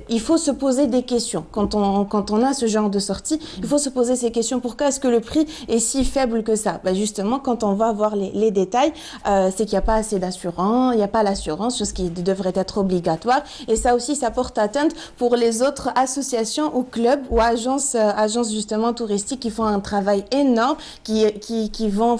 il faut se poser des questions. Quand on a ce genre de sortie, il faut se poser ces questions. Pourquoi est-ce que le prix est si faible que ça? Justement, quand on va voir les détails, c'est qu'il n'y a pas assez d'assurance, il n'y a pas l'assurance, chose qui devrait être obligatoire. Et ça aussi, ça porte atteinte pour les autres associations ou clubs ou agences justement touristiques qui font un travail énorme, qui font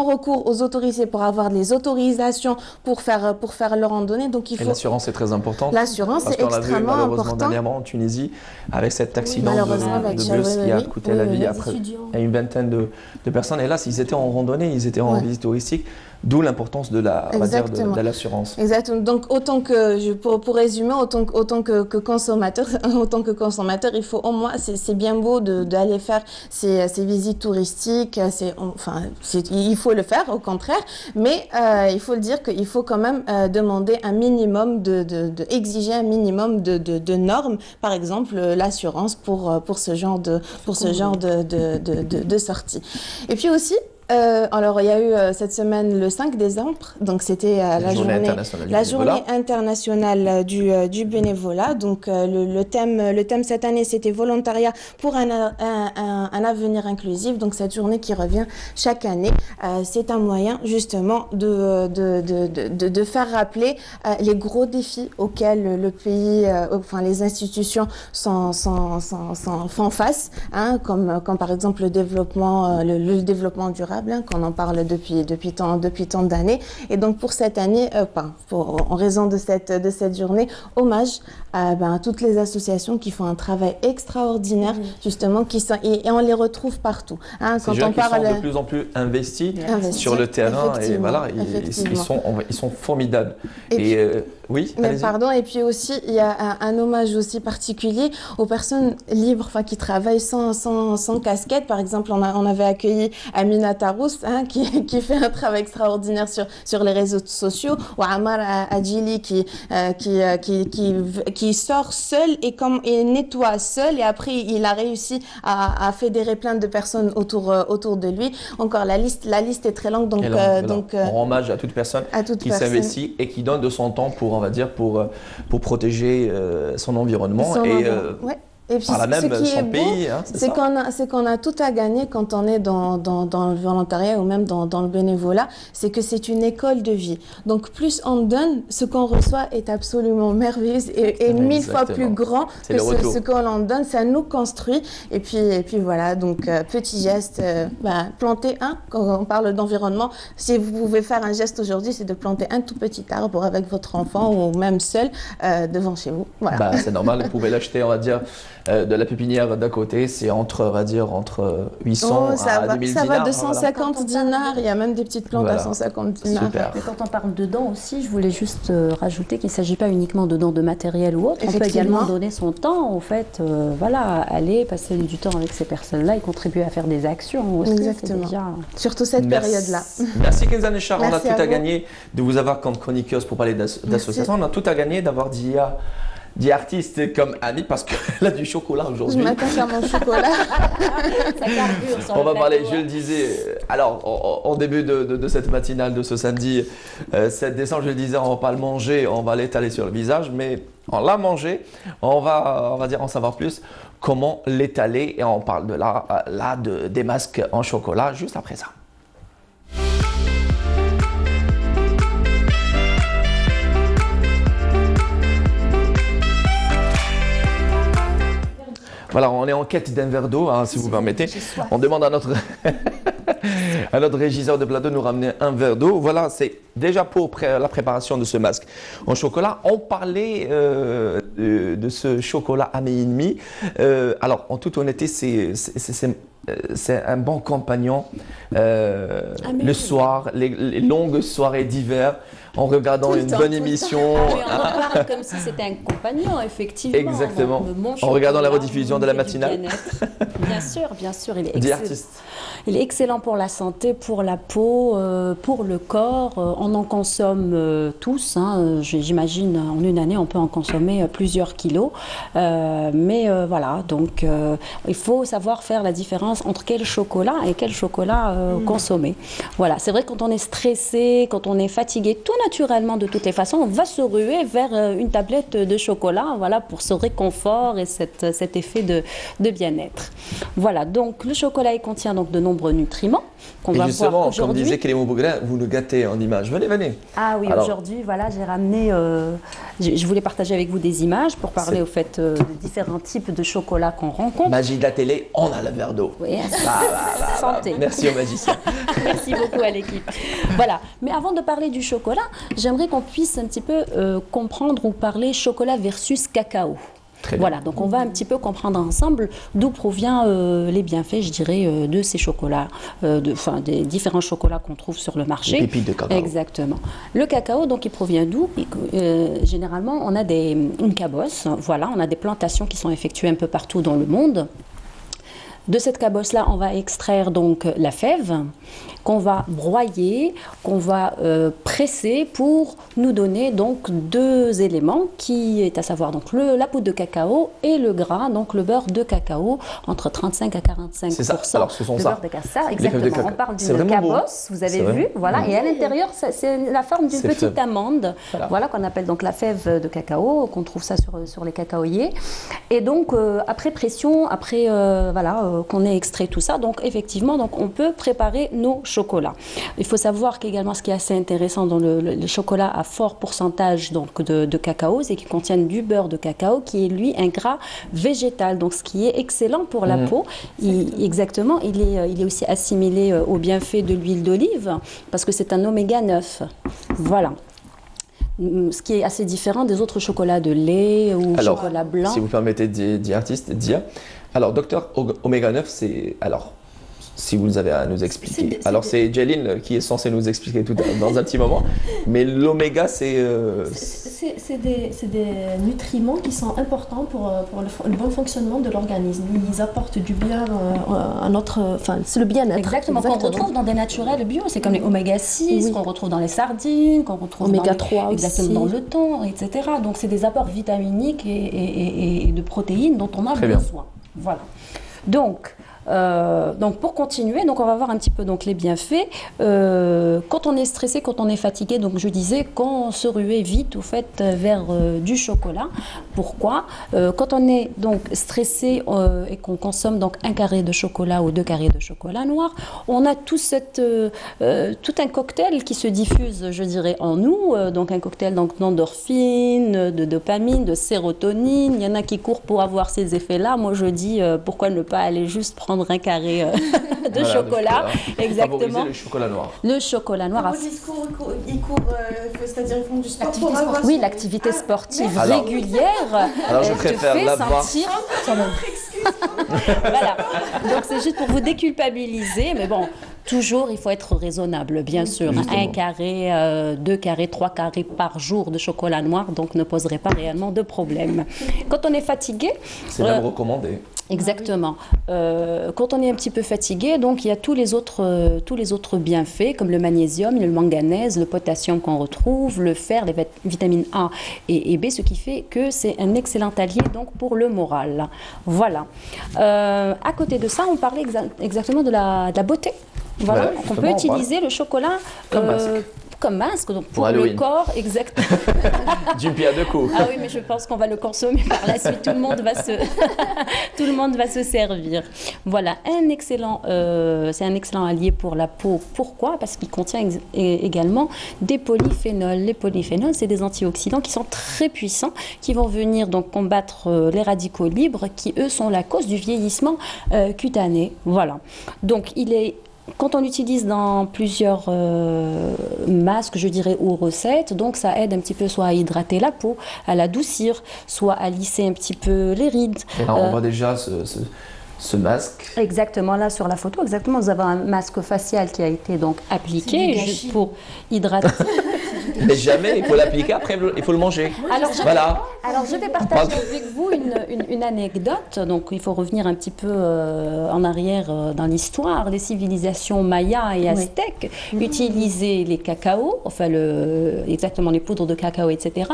recours aux autorités pour avoir les autorisations pour faire leur randonnée. Donc il faut... l'assurance est très importante. L'assurance est extrêmement importante. Malheureusement dernièrement en Tunisie avec cet accident de bus qui a coûté la vie à une vingtaine de personnes. Et là, ils étaient en randonnée, ils étaient en visite touristique. D'où l'importance de l'assurance. Exactement. Donc, autant pour résumer, autant que consommateur, il faut au moins, c'est bien beau d'aller faire ces visites touristiques, il faut le faire, au contraire, mais il faut le dire qu'il faut quand même demander un minimum exiger un minimum de normes, par exemple l'assurance pour ce genre de sortie. Et puis aussi, alors il y a eu cette semaine le 5 décembre, donc c'était la journée internationale du bénévolat. Donc le thème cette année c'était volontariat pour un avenir inclusif. Donc cette journée qui revient chaque année, c'est un moyen justement de faire rappeler les gros défis auxquels le pays, les institutions font face, hein, comme par exemple le développement durable, qu'on en parle depuis tant d'années. Et donc pour cette année, en raison de cette journée, hommage à toutes les associations qui font un travail extraordinaire, justement, et on les retrouve partout. Hein, quand on parle qui sont de plus en plus investis sur le terrain, et voilà, ils sont formidables. Oui, mais pardon, et puis aussi, il y a un hommage aussi particulier aux personnes libres, qui travaillent sans casquette. Par exemple, on avait accueilli Amina Tarous, hein, qui fait un travail extraordinaire sur les réseaux sociaux, ou Amar Adjili qui sort seul et nettoie seul, et après il a réussi à fédérer plein de personnes autour de lui. Encore la liste est très longue, donc on rend hommage à toute personne qui s'investit et qui donne de son temps pour protéger son environnement et puis, par là même son pays. C'est qu'on a tout à gagner quand on est dans le volontariat ou même dans le bénévolat, c'est que c'est une école de vie. Donc plus on donne, ce qu'on reçoit est absolument merveilleux et 1000 fois plus grand que ce qu'on donne. Ça nous construit. Et puis voilà, donc petit geste, planter quand on parle d'environnement, si vous pouvez faire un geste aujourd'hui, c'est de planter un tout petit arbre avec votre enfant ou même seul devant chez vous. Voilà. C'est normal, vous pouvez l'acheter, on va dire, de la pépinière d'à côté, c'est entre 800 à 2000 dinars. Ça va de 150 dinars, il y a même des petites plantes à 150 dinars. Super. Mais quand on parle de dons aussi, je voulais juste rajouter qu'il ne s'agit pas uniquement de dons de matériel ou autre. On peut également donner son temps, en fait, aller passer du temps avec ces personnes-là et contribuer à faire des actions aussi. Exactement. Surtout cette période-là. Merci Kenza Nechar, on a tout à gagner de vous avoir comme chroniqueuse pour parler d'association. On a tout à gagner d'avoir dit artiste comme Annie parce qu'elle a du chocolat aujourd'hui. Je m'attache à mon chocolat. Ça carbure sur on va parler, je le disais, alors en début de cette matinale de ce samedi 7 décembre, je le disais, on va pas le manger, on va l'étaler sur le visage, mais on l'a mangé, on va dire en savoir plus comment l'étaler et on parle des masques en chocolat juste après ça. Voilà, on est en quête d'un verre d'eau, si vous permettez. On demande à notre régisseur de plateau de nous ramener un verre d'eau. Voilà, c'est déjà pour la préparation de ce masque en chocolat. On parlait de ce chocolat Améinmi. Alors, en toute honnêteté, c'est un bon compagnon le soir, les longues soirées d'hiver, en regardant une bonne émission. On en parle comme si c'était un compagnon, effectivement. Exactement. En regardant la rediffusion de la matinale. Bien sûr, il est excellent. Il est excellent pour la santé, pour la peau, pour le corps. On en consomme tous. J'imagine, en une année, on peut en consommer plusieurs kilos. Mais voilà, donc il faut savoir faire la différence entre quel chocolat et quel chocolat consommer. Voilà, c'est vrai que quand on est stressé, quand on est fatigué, tout naturellement, de toutes les façons, on va se ruer vers une tablette de chocolat, voilà, pour ce réconfort et cet effet de bien-être. Voilà, donc le chocolat, il contient donc de nombreux nutriments qu'on va voir aujourd'hui. Comme disait Kélémo Bougra, vous nous gâtez en images. Venez. Ah oui, aujourd'hui, voilà, j'ai ramené, je voulais partager avec vous des images pour parler au fait de différents types de chocolat qu'on rencontre. Magie de la télé, on a le verre d'eau. Oui, santé. Merci aux magiciens. Merci beaucoup à l'équipe. Voilà, mais avant de parler du chocolat, j'aimerais qu'on puisse un petit peu comprendre ou parler chocolat versus cacao. Voilà, donc on va un petit peu comprendre ensemble d'où provient les bienfaits, je dirais, de ces chocolats, des différents chocolats qu'on trouve sur le marché. Les pépites de cacao. Exactement. Le cacao, donc, il provient d'où? Généralement, on a une cabosse, voilà, on a des plantations qui sont effectuées un peu partout dans le monde. De cette cabosse-là, on va extraire donc la fève qu'on va broyer, qu'on va presser pour nous donner donc deux éléments qui est à savoir donc la poudre de cacao et le gras, donc le beurre de cacao entre 35 à 45%. C'est ça. Alors ce sont le ça. beurre de cacao, exactement. On parle d'une cabosse, vous avez vu, voilà, et à l'intérieur c'est la forme d'une petite amande, voilà qu'on appelle donc la fève de cacao, qu'on trouve ça sur les cacaoyers. Et donc après pression, après qu'on ait extrait tout ça, donc effectivement donc on peut préparer nos chocolat. Il faut savoir qu'également ce qui est assez intéressant dans le chocolat à fort pourcentage donc de cacao, c'est qu'il contient du beurre de cacao qui est lui un gras végétal, donc ce qui est excellent pour la peau. Exactement, il est aussi assimilé aux bienfaits de l'huile d'olive parce que c'est un oméga 9. Voilà. Ce qui est assez différent des autres chocolats de lait ou chocolat blanc. Si vous permettez, Dia. Alors, docteur Oméga 9, c'est... Alors, si vous avez à nous expliquer. Alors, c'est Jeline qui est censée nous expliquer tout dans un petit moment. Mais l'oméga, c'est des nutriments qui sont importants pour le bon fonctionnement de l'organisme. Ils apportent du bien à notre... Enfin, c'est le bien-être. Exactement. Qu'on retrouve dans des naturels bio. C'est comme les oméga 6 qu'on retrouve dans les sardines, qu'on retrouve oméga 3 exactement dans le thon, etc. Donc, c'est des apports vitaminiques et de protéines dont on a besoin. Voilà. Donc, pour continuer, donc on va voir un petit peu donc les bienfaits. Quand on est stressé, quand on est fatigué, donc je disais qu'on se ruait vite au fait vers du chocolat. Pourquoi? Quand on est donc stressé et qu'on consomme donc un carré de chocolat ou 2 carrés de chocolat noir, on a tout un cocktail qui se diffuse, je dirais, en nous. Donc un cocktail donc d'endorphine, de dopamine, de sérotonine. Il y en a qui courent pour avoir ces effets-là. Moi je dis pourquoi ne pas aller juste prendre un carré de chocolat. Exactement. Favoriser le chocolat noir. Le chocolat noir. Ils courent, c'est-à-dire ils font du sport pour avoir... Oui, l'activité sportive régulière. Alors je préfère la boire. Voilà. Donc c'est juste pour vous déculpabiliser, mais bon. Toujours, il faut être raisonnable, bien sûr. Justement. 1 carré, 2 carrés, 3 carrés par jour de chocolat noir, donc ne poserait pas réellement de problème. Quand on est fatigué... C'est même recommandé. Exactement. Quand on est un petit peu fatigué, donc il y a tous les autres bienfaits, comme le magnésium, le manganèse, le potassium qu'on retrouve, le fer, les vitamines A et B, ce qui fait que c'est un excellent allié donc, pour le moral. Voilà. À côté de ça, on parlait exactement de la beauté. Voilà, on peut utiliser le chocolat comme masque, donc pour le corps, exactement. D'une pierre deux coups. Ah oui, mais je pense qu'on va le consommer par la suite. Tout le monde va se servir. Voilà, c'est un excellent allié pour la peau. Pourquoi? Parce qu'il contient également des polyphénols. Les polyphénols, c'est des antioxydants qui sont très puissants, qui vont venir donc combattre les radicaux libres, qui eux sont la cause du vieillissement cutané. Voilà. Donc quand on l'utilise dans plusieurs masques, je dirais, ou recettes, donc ça aide un petit peu soit à hydrater la peau, à l'adoucir, soit à lisser un petit peu les rides. Et là, on voit déjà ce masque. Exactement, là sur la photo, exactement, vous avez un masque facial qui a été donc appliqué juste pour hydrater. Mais jamais, il faut l'appliquer, après il faut le manger. Alors je vais partager avec vous une anecdote. Donc il faut revenir un petit peu en arrière dans l'histoire. Les civilisations mayas et aztèques utilisaient les cacaos, enfin exactement les poudres de cacao, etc.,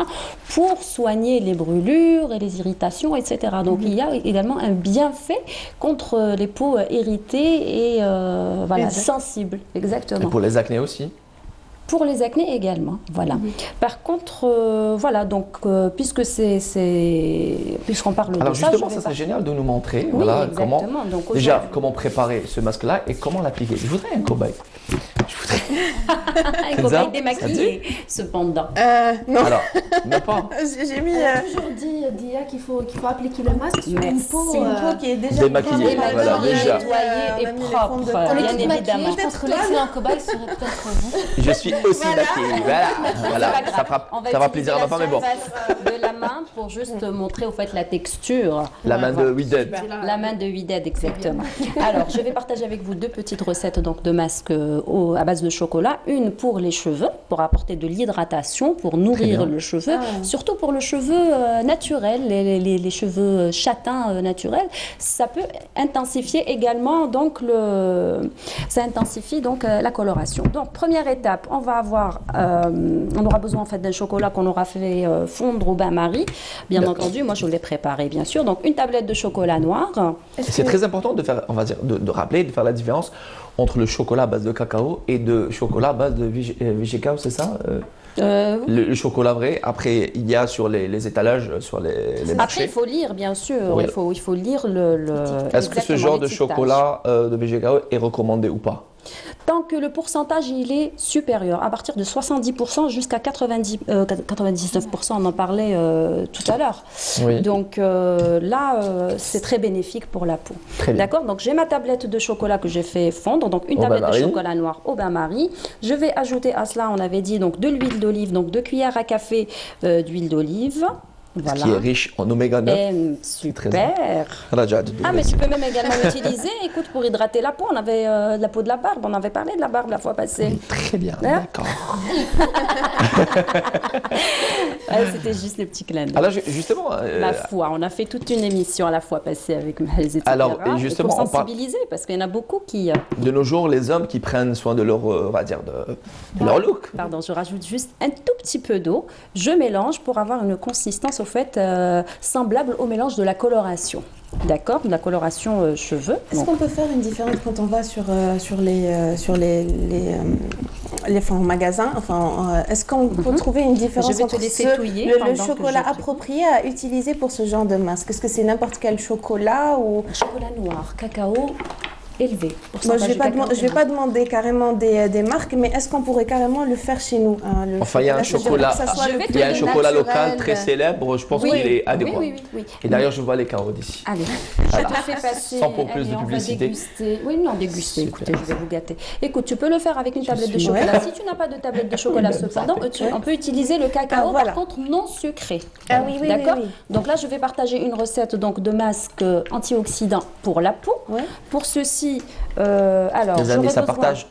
pour soigner les brûlures et les irritations, etc. Donc il y a également un bienfait contre les peaux irritées et sensibles. Exactement. Et pour les acnés aussi. Pour les acnés également, voilà. Par contre, voilà, donc, puisqu'on parle alors de ça... Alors justement, ça serait génial de nous montrer comment préparer ce masque-là et comment l'appliquer. Je voudrais un cobaye. Il faut pas être démaquillé, cependant. Non. Alors, non pas. J'ai mis... Elle a toujours dit, Dia, qu'il faut appliquer le masque sur une peau. C'est une peau qui est déjà démaquillée, voilà, déjà. Nettoyée et propre, bien évidemment. Je pense que l'excellent cobaye serait peut-être vous. Je suis aussi maquillée, voilà. Ça fera plaisir à ma femme, mais bon. De la main pour juste montrer au fait la texture. La main de Wided. La main de Wided, exactement. Alors, je vais partager avec vous deux petites recettes donc, de masques à base de chocolat. Une pour les cheveux, pour apporter de l'hydratation, pour nourrir le cheveu. Surtout pour le cheveu naturel, les cheveux châtains naturels. Ça peut intensifier également donc ça intensifie donc la coloration. Donc, première étape, on aura besoin en fait d'un chocolat qu'on aura fait fondre au bain-marie. Bien entendu, moi je l'ai préparé bien sûr. Donc une tablette de chocolat noir. C'est très important de faire, on va dire, de rappeler, de faire la différence entre le chocolat à base de cacao et de chocolat à base de VGK, c'est ça le chocolat vrai. Après, il y a sur les étalages, sur les marchés. Après, il faut lire, bien sûr. Oui. Il faut lire Est-ce que ce genre de chocolat de VGK est recommandé ou pas? Tant que le pourcentage il est supérieur, à partir de 70% jusqu'à 99%, on en parlait tout à l'heure. Oui. Donc là, c'est très bénéfique pour la peau. D'accord. Donc j'ai ma tablette de chocolat que j'ai fait fondre, donc une tablette de chocolat noir au bain-marie. Je vais ajouter à cela, on avait dit, donc de l'huile d'olive, donc 2 cuillères à café d'huile d'olive. Voilà. Qui est riche en oméga 9. Super. Ah, mais tu peux même également l'utiliser, écoute, pour hydrater la peau. On avait la peau de la barbe, on avait parlé de la barbe la fois passée. Très bien, d'accord. C'était juste le petit clin d'œil. Alors justement... La foi, on a fait toute une émission à la fois passée avec les etc. Alors, justement, pour sensibiliser, parce qu'il y en a beaucoup qui... De nos jours, les hommes qui prennent soin de leur, on va dire, de leur look. Pardon, je rajoute juste un tout petit peu d'eau. Je mélange pour avoir une consistance, au fait, semblable au mélange de la coloration. D'accord, de la coloration cheveux. Est-ce qu'on peut faire une différence quand on va sur les magasins? Enfin, est-ce qu'on peut trouver une différence entre le chocolat approprié à utiliser pour ce genre de masque? Est-ce que c'est n'importe quel chocolat ou chocolat noir, cacao élevé? Moi, je ne vais pas demander carrément des marques, mais est-ce qu'on pourrait carrément le faire chez nous? Enfin, il y a un chocolat, local très célèbre, je pense qu'il est adéquat. Oui. Et d'ailleurs, je vois les carreaux d'ici. Allez, je te fais passer. Sans pour plus de publicité. Déguster. Oui, non, déguster. Écoutez, je vais vous gâter. Écoute, tu peux le faire avec une tablette de chocolat. Si tu n'as pas de tablette de chocolat, cependant, on peut utiliser le cacao, par contre, non sucré. Ah oui, d'accord. Donc là, je vais partager une recette donc, de masque antioxydant pour la peau. Pour ceci, alors, les amis, ça partage.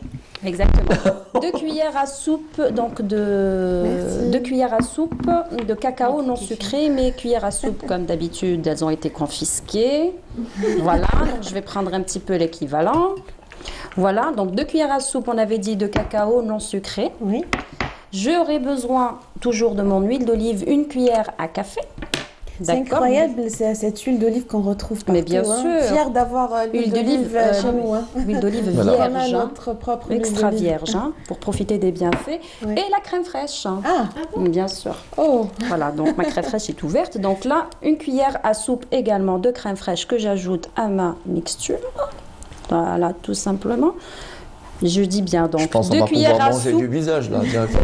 Exactement. 2 cuillères à soupe, donc de 2 cuillères à soupe de cacao non sucré. Mes cuillères à soupe, comme d'habitude, elles ont été confisquées. Voilà, donc je vais prendre un petit peu l'équivalent. Voilà, donc 2 cuillères à soupe, on avait dit, de cacao non sucré. Oui. J'aurai besoin toujours de mon huile d'olive, 1 cuillère à café. C'est incroyable, c'est cette huile d'olive qu'on retrouve partout. Mais bien sûr. Fière d'avoir l'huile d'olive chez nous. Huile d'olive vierge, notre propre extra vierge, pour profiter des bienfaits. Et la crème fraîche. Bien sûr. Voilà, donc ma crème fraîche est ouverte. Donc là, 1 cuillère à soupe également de crème fraîche que j'ajoute à ma mixture. Voilà, tout simplement. Je dis bien, donc, je pense 2 cuillères à manger soupe. Du visage, là, directement.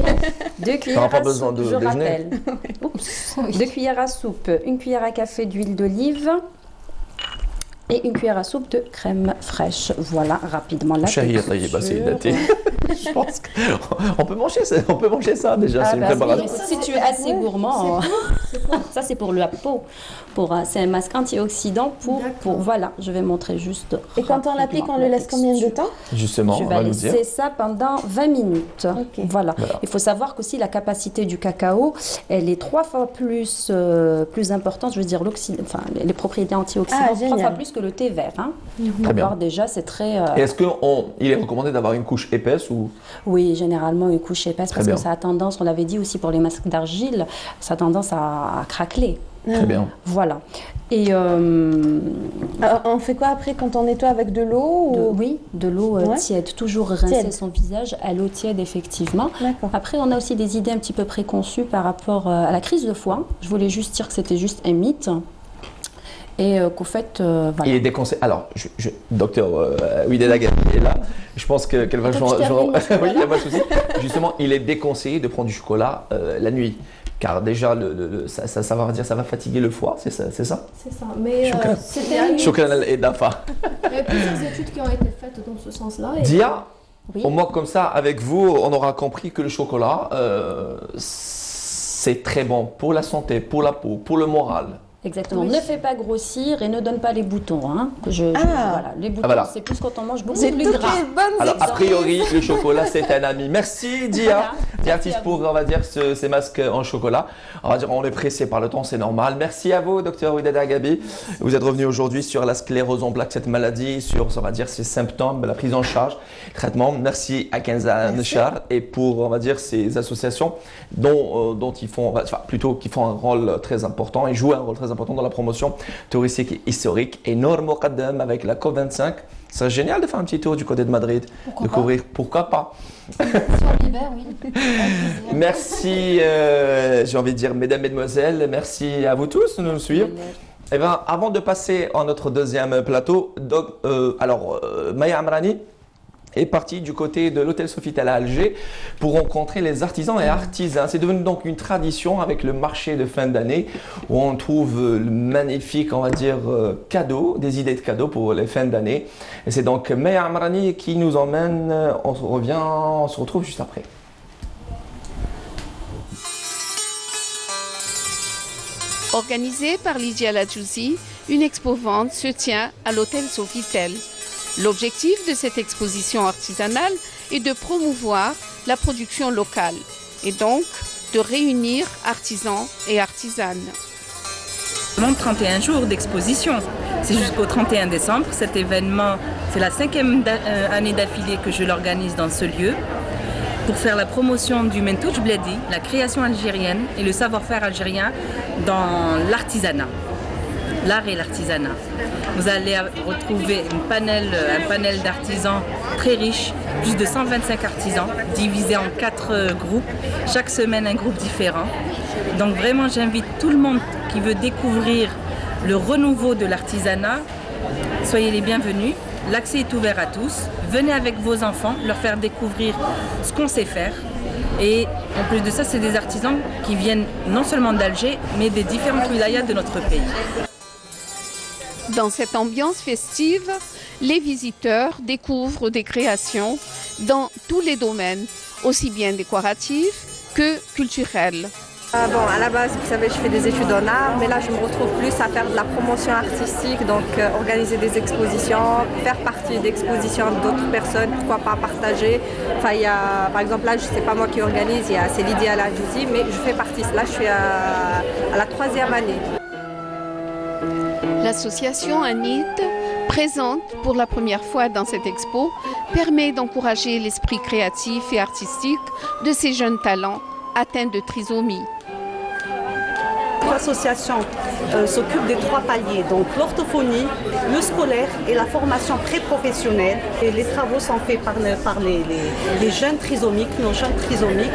2 cuillères pas à besoin soupe, de je déjeuner. rappelle. 2 cuillères à soupe, 1 cuillère à café d'huile d'olive et 1 cuillère à soupe de crème fraîche. Voilà, rapidement la texture. Je pense qu'on peut manger ça déjà, c'est une préparation. Si tu es assez gourmand, ça c'est pour la peau. C'est un masque antioxydant pour voilà, je vais montrer juste. Et quand on l'applique, on le laisse combien de temps? Justement, je vais laisser ça pendant 20 minutes. Voilà. Il faut savoir qu'aussi la capacité du cacao, elle est 3 fois plus importante, je veux dire les propriétés antioxydantes 3 fois plus que le thé vert. Très bien. Déjà, c'est très. Est-ce qu'il est recommandé d'avoir une couche épaisse ou? Oui, généralement une couche épaisse parce que ça a tendance, on l'avait dit aussi pour les masques d'argile, ça a tendance à craqueler. Très bien. Voilà. Et alors, on fait quoi après quand on nettoie avec de l'eau Oui, de l'eau tiède. Toujours rincer son visage à l'eau tiède, effectivement. Après, on a aussi des idées un petit peu préconçues par rapport à la crise de foie. Je voulais juste dire que c'était juste un mythe. Et qu'au fait, voilà. Il est déconseillé. Alors, docteur Wided Again, est là. Je pense qu'elle va jouer. Oui, il n'y a pas de souci. Justement, il est déconseillé de prendre du chocolat la nuit. Car déjà, ça va fatiguer le foie, c'est ça? C'est ça, mais c'était chocolat et dafa. Il y a plusieurs études qui ont été faites dans ce sens-là. Dia, Oui. au moins comme ça, avec vous, on aura compris que le chocolat, c'est très bon pour la santé, pour la peau, pour le moral. Exactement. Oui. Ne fais pas grossir et ne donne pas les boutons. Hein. Voilà. Les boutons, c'est plus quand on mange beaucoup plus gras. Alors, a priori, le chocolat, c'est un ami. Merci, Dia. Voilà. Dia Artiste pour, on va dire, ces masques en chocolat. On va dire, on est pressé par le temps, c'est normal. Merci à vous, docteur Ouidada Gabi. Vous êtes revenu aujourd'hui sur la sclérose en plaques, cette maladie, sur, on va dire, ses symptômes, la prise en charge, traitement. Merci à Kenza Nechar et pour, on va dire, ces associations dont ils font, enfin, plutôt qui font un rôle très important et jouent un rôle très important dans la promotion touristique et historique. Et Nour Moqaddam avec la COP25. C'est génial de faire un petit tour du côté de Madrid, de couvrir. Pourquoi pas? Sur l'hiver, oui. Merci, j'ai envie de dire, mesdames, mesdemoiselles, merci à vous tous de nous suivre. Eh bien, avant de passer à notre deuxième plateau, Maya Amrani est partie du côté de l'hôtel Sofitel à Alger pour rencontrer les artisans et artisans. C'est devenu donc une tradition avec le marché de fin d'année où on trouve le magnifique, on va dire, cadeaux, des idées de cadeaux pour les fins d'année. Et c'est donc Maya Amrani qui nous emmène. On se retrouve juste après. Organisée par Lydia Ladjouzi, une expo-vente se tient à l'hôtel Sofitel. L'objectif de cette exposition artisanale est de promouvoir la production locale et donc de réunir artisans et artisanes. 31 jours d'exposition. C'est jusqu'au 31 décembre. Cet événement, c'est la 5e année d'affilée que je l'organise dans ce lieu pour faire la promotion du Mentouj Bledi, la création algérienne et le savoir-faire algérien dans l'artisanat, l'art et l'artisanat. Vous allez retrouver un panel d'artisans très riche, plus de 125 artisans, divisés en 4 groupes, chaque semaine un groupe différent. Donc vraiment, j'invite tout le monde qui veut découvrir le renouveau de l'artisanat, soyez les bienvenus. L'accès est ouvert à tous. Venez avec vos enfants, leur faire découvrir ce qu'on sait faire. Et en plus de ça, c'est des artisans qui viennent non seulement d'Alger, mais des différentes wilayas de notre pays. Dans cette ambiance festive, les visiteurs découvrent des créations dans tous les domaines, aussi bien décoratifs que culturels. Bon, à la base, vous savez, je fais des études en art, mais là, je me retrouve plus à faire de la promotion artistique, donc organiser des expositions, faire partie d'expositions d'autres personnes, pourquoi pas partager. Enfin, il y a, par exemple, là, c'est pas moi qui organise, c'est Lydia Ladjouzi, mais je fais partie. Là, je suis à la 3e année. L'association Anid, présente pour la première fois dans cette expo, permet d'encourager l'esprit créatif et artistique de ces jeunes talents atteints de trisomie. L'association s'occupe des 3 paliers, donc l'orthophonie, le scolaire et la formation pré-professionnelle. Et les travaux sont faits par les jeunes trisomiques, nos jeunes trisomiques,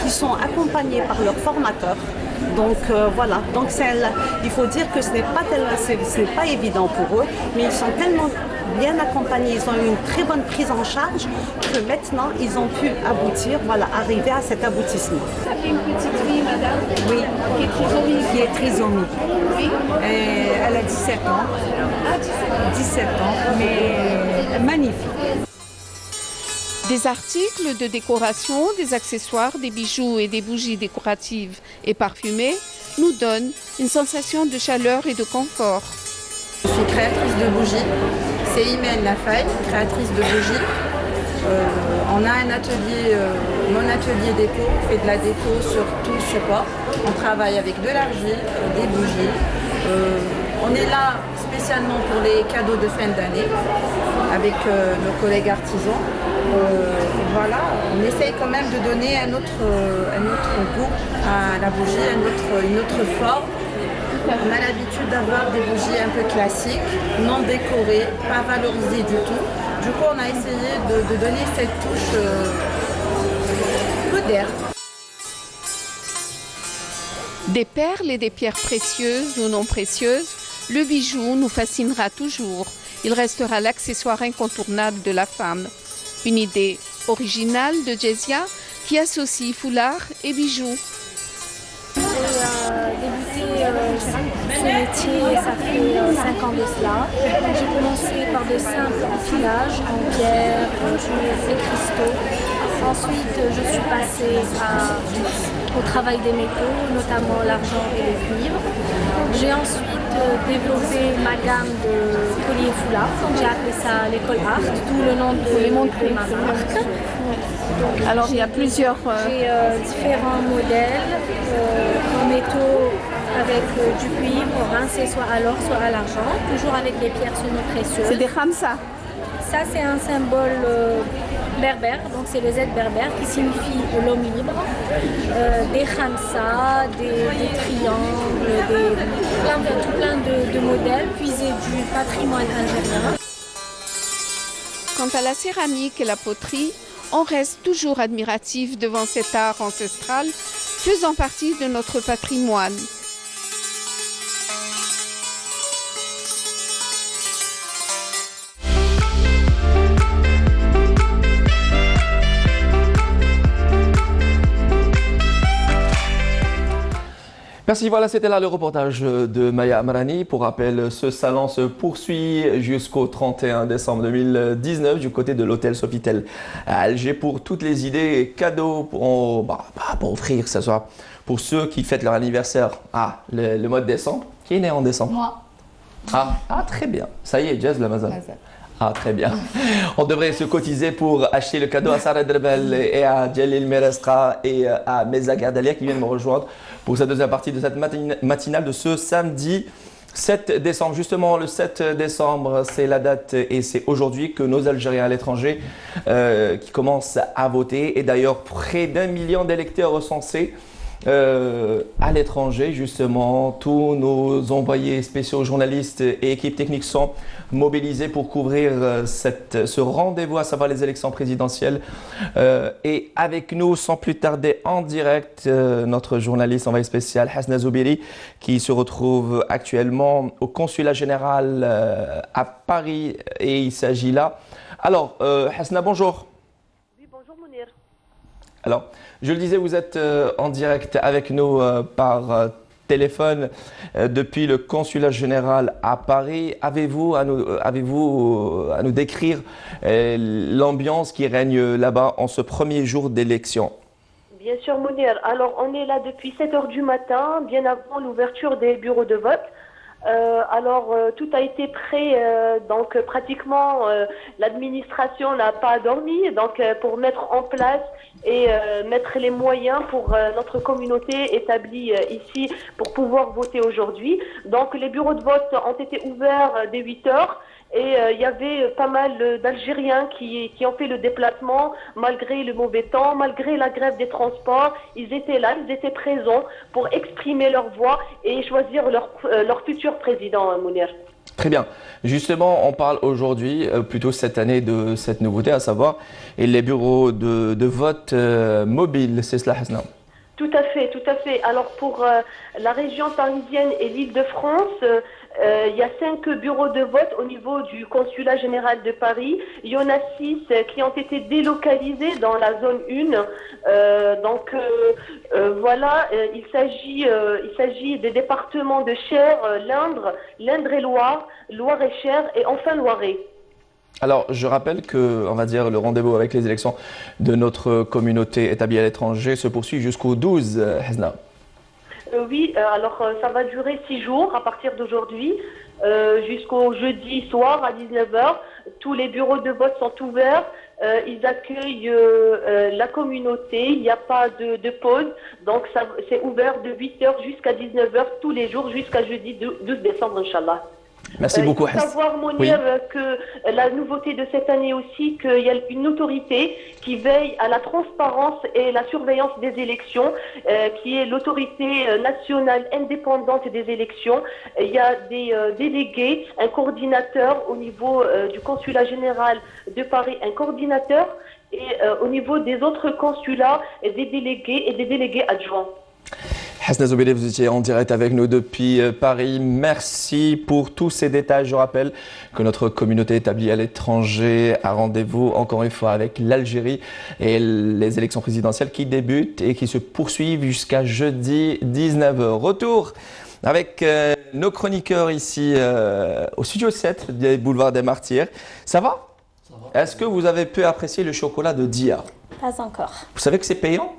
qui sont accompagnés par leurs formateurs. Donc voilà, donc il faut dire que ce n'est pas évident pour eux, mais ils sont tellement bien accompagnés, ils ont eu une très bonne prise en charge que maintenant ils ont pu aboutir, voilà, arriver à cet aboutissement. Ça fait une petite fille, madame, oui, qui est trisomique. Oui. Et elle a 17 ans. Ah, 17 ans, mais magnifique. Des articles de décoration, des accessoires, des bijoux et des bougies décoratives et parfumées nous donnent une sensation de chaleur et de confort. Je suis créatrice de bougies. C'est Imen Lafaye, créatrice de bougies. On a un atelier, mon atelier déco, fait de la déco sur tout support. On travaille avec de l'argile, des bougies. On est là spécialement pour les cadeaux de fin d'année avec nos collègues artisans. Voilà, on essaye quand même de donner un autre goût à la bougie, une autre forme. On a l'habitude d'avoir des bougies un peu classiques, non décorées, pas valorisées du tout. Du coup, on a essayé de donner cette touche moderne. Des perles et des pierres précieuses ou non précieuses, le bijou nous fascinera toujours Il restera l'accessoire incontournable de la femme. Une idée originale de Jezia qui associe foulard et bijoux. J'ai débuté ce métier, ça fait 5 ans de cela. J'ai commencé par de simples enfilages en pierre, des cristaux. Ensuite, je suis passée au travail des métaux, notamment l'argent et le cuivre. J'ai ensuite développé ma gamme de colliers foulards. J'ai appelé ça l'école Art, d'où le nom de ma marque. Donc, alors il y a plusieurs... J'ai différents modèles en métaux avec du cuivre rincé soit à l'or soit à l'argent, toujours avec des pierres semi-précieuses. C'est des khamsa. Ça c'est un symbole berbère, donc c'est le Z berbère qui signifie l'homme libre. Des khamsa, des triangles, plein de modèles puisés du patrimoine algérien. Quant à la céramique et la poterie, on reste toujours admiratif devant cet art ancestral faisant partie de notre patrimoine. Merci, voilà, c'était là le reportage de Maya Amrani. Pour rappel, ce salon se poursuit jusqu'au 31 décembre 2019 du côté de l'hôtel Sofitel à Alger pour toutes les idées et cadeaux pour offrir, que ce soit pour ceux qui fêtent leur anniversaire le mois de décembre. Qui est né en décembre? Moi. Très bien. Ça y est, Jazz la Mazal. Très bien. On devrait se cotiser pour acheter le cadeau à Sarah Drebel et à Djalil Merestra et à Meza Gardalia qui viennent me rejoindre pour cette deuxième partie de cette matinale de ce samedi 7 décembre. Justement, le 7 décembre, c'est la date et c'est aujourd'hui que nos Algériens à l'étranger qui commencent à voter. Et d'ailleurs, près d'1 million d'électeurs recensés à l'étranger, justement. Tous nos envoyés spéciaux, journalistes et équipes techniques sont mobilisés pour couvrir ce rendez-vous, à savoir les élections présidentielles. Et avec nous, sans plus tarder, en direct, notre journaliste envoyé spécial, Hasna Zoubiri, qui se retrouve actuellement au consulat général à Paris. Et il s'agit là. Alors, Hasna, bonjour. Oui, bonjour Mounir. Alors, je le disais, vous êtes en direct avec nous par téléphone depuis le consulat général à Paris. Avez-vous à nous décrire l'ambiance qui règne là-bas en ce premier jour d'élection? Bien sûr Mounir. Alors, on est là depuis 7 h du matin, bien avant l'ouverture des bureaux de vote. Tout a été prêt, donc pratiquement l'administration n'a pas dormi, donc pour mettre en place et mettre les moyens pour notre communauté établie ici pour pouvoir voter aujourd'hui. Donc les bureaux de vote ont été ouverts dès 8 h. Et il y avait pas mal d'Algériens qui ont fait le déplacement malgré le mauvais temps, malgré la grève des transports. Ils étaient là, ils étaient présents pour exprimer leur voix et choisir leur futur président, Mounir. Très bien. Justement, on parle aujourd'hui, plutôt cette année, de cette nouveauté, à savoir les bureaux de vote mobiles. C'est cela, Hasna? Tout à fait, tout à fait. Alors pour la région parisienne et l'Île-de-France, il y a 5 bureaux de vote au niveau du consulat général de Paris. Il y en a 6 qui ont été délocalisés dans la zone 1. Voilà, il s'agit des départements de Cher, l'Indre-et-Loire, Loire-et-Cher et enfin Loiret. Alors, je rappelle que, on va dire, le rendez-vous avec les élections de notre communauté établie à l'étranger se poursuit jusqu'au 12, Hasna. Oui, alors ça va durer 6 jours à partir d'aujourd'hui jusqu'au jeudi soir à 19 h. Tous les bureaux de vote sont ouverts. Ils accueillent la communauté. Il n'y a pas de pause. Donc, c'est ouvert de 8 h jusqu'à 19 h tous les jours jusqu'à jeudi 12 décembre, Inch'Allah. Merci beaucoup. Il faut savoir, Mounir, que la nouveauté de cette année aussi, qu'il y a une autorité qui veille à la transparence et la surveillance des élections, qui est l'autorité nationale indépendante des élections. Il y a des délégués, un coordinateur au niveau du consulat général de Paris, un coordinateur, et au niveau des autres consulats, des délégués et des délégués adjoints. Hasna Zoubeli, vous étiez en direct avec nous depuis Paris. Merci pour tous ces détails. Je rappelle que notre communauté établie à l'étranger a rendez-vous encore une fois avec l'Algérie et les élections présidentielles qui débutent et qui se poursuivent jusqu'à jeudi 19h. Retour avec nos chroniqueurs ici au studio 7 des Boulevards des Martyrs. Ça va? Est-ce que vous avez pu apprécier le chocolat de Dia? Pas encore. Vous savez que c'est payant?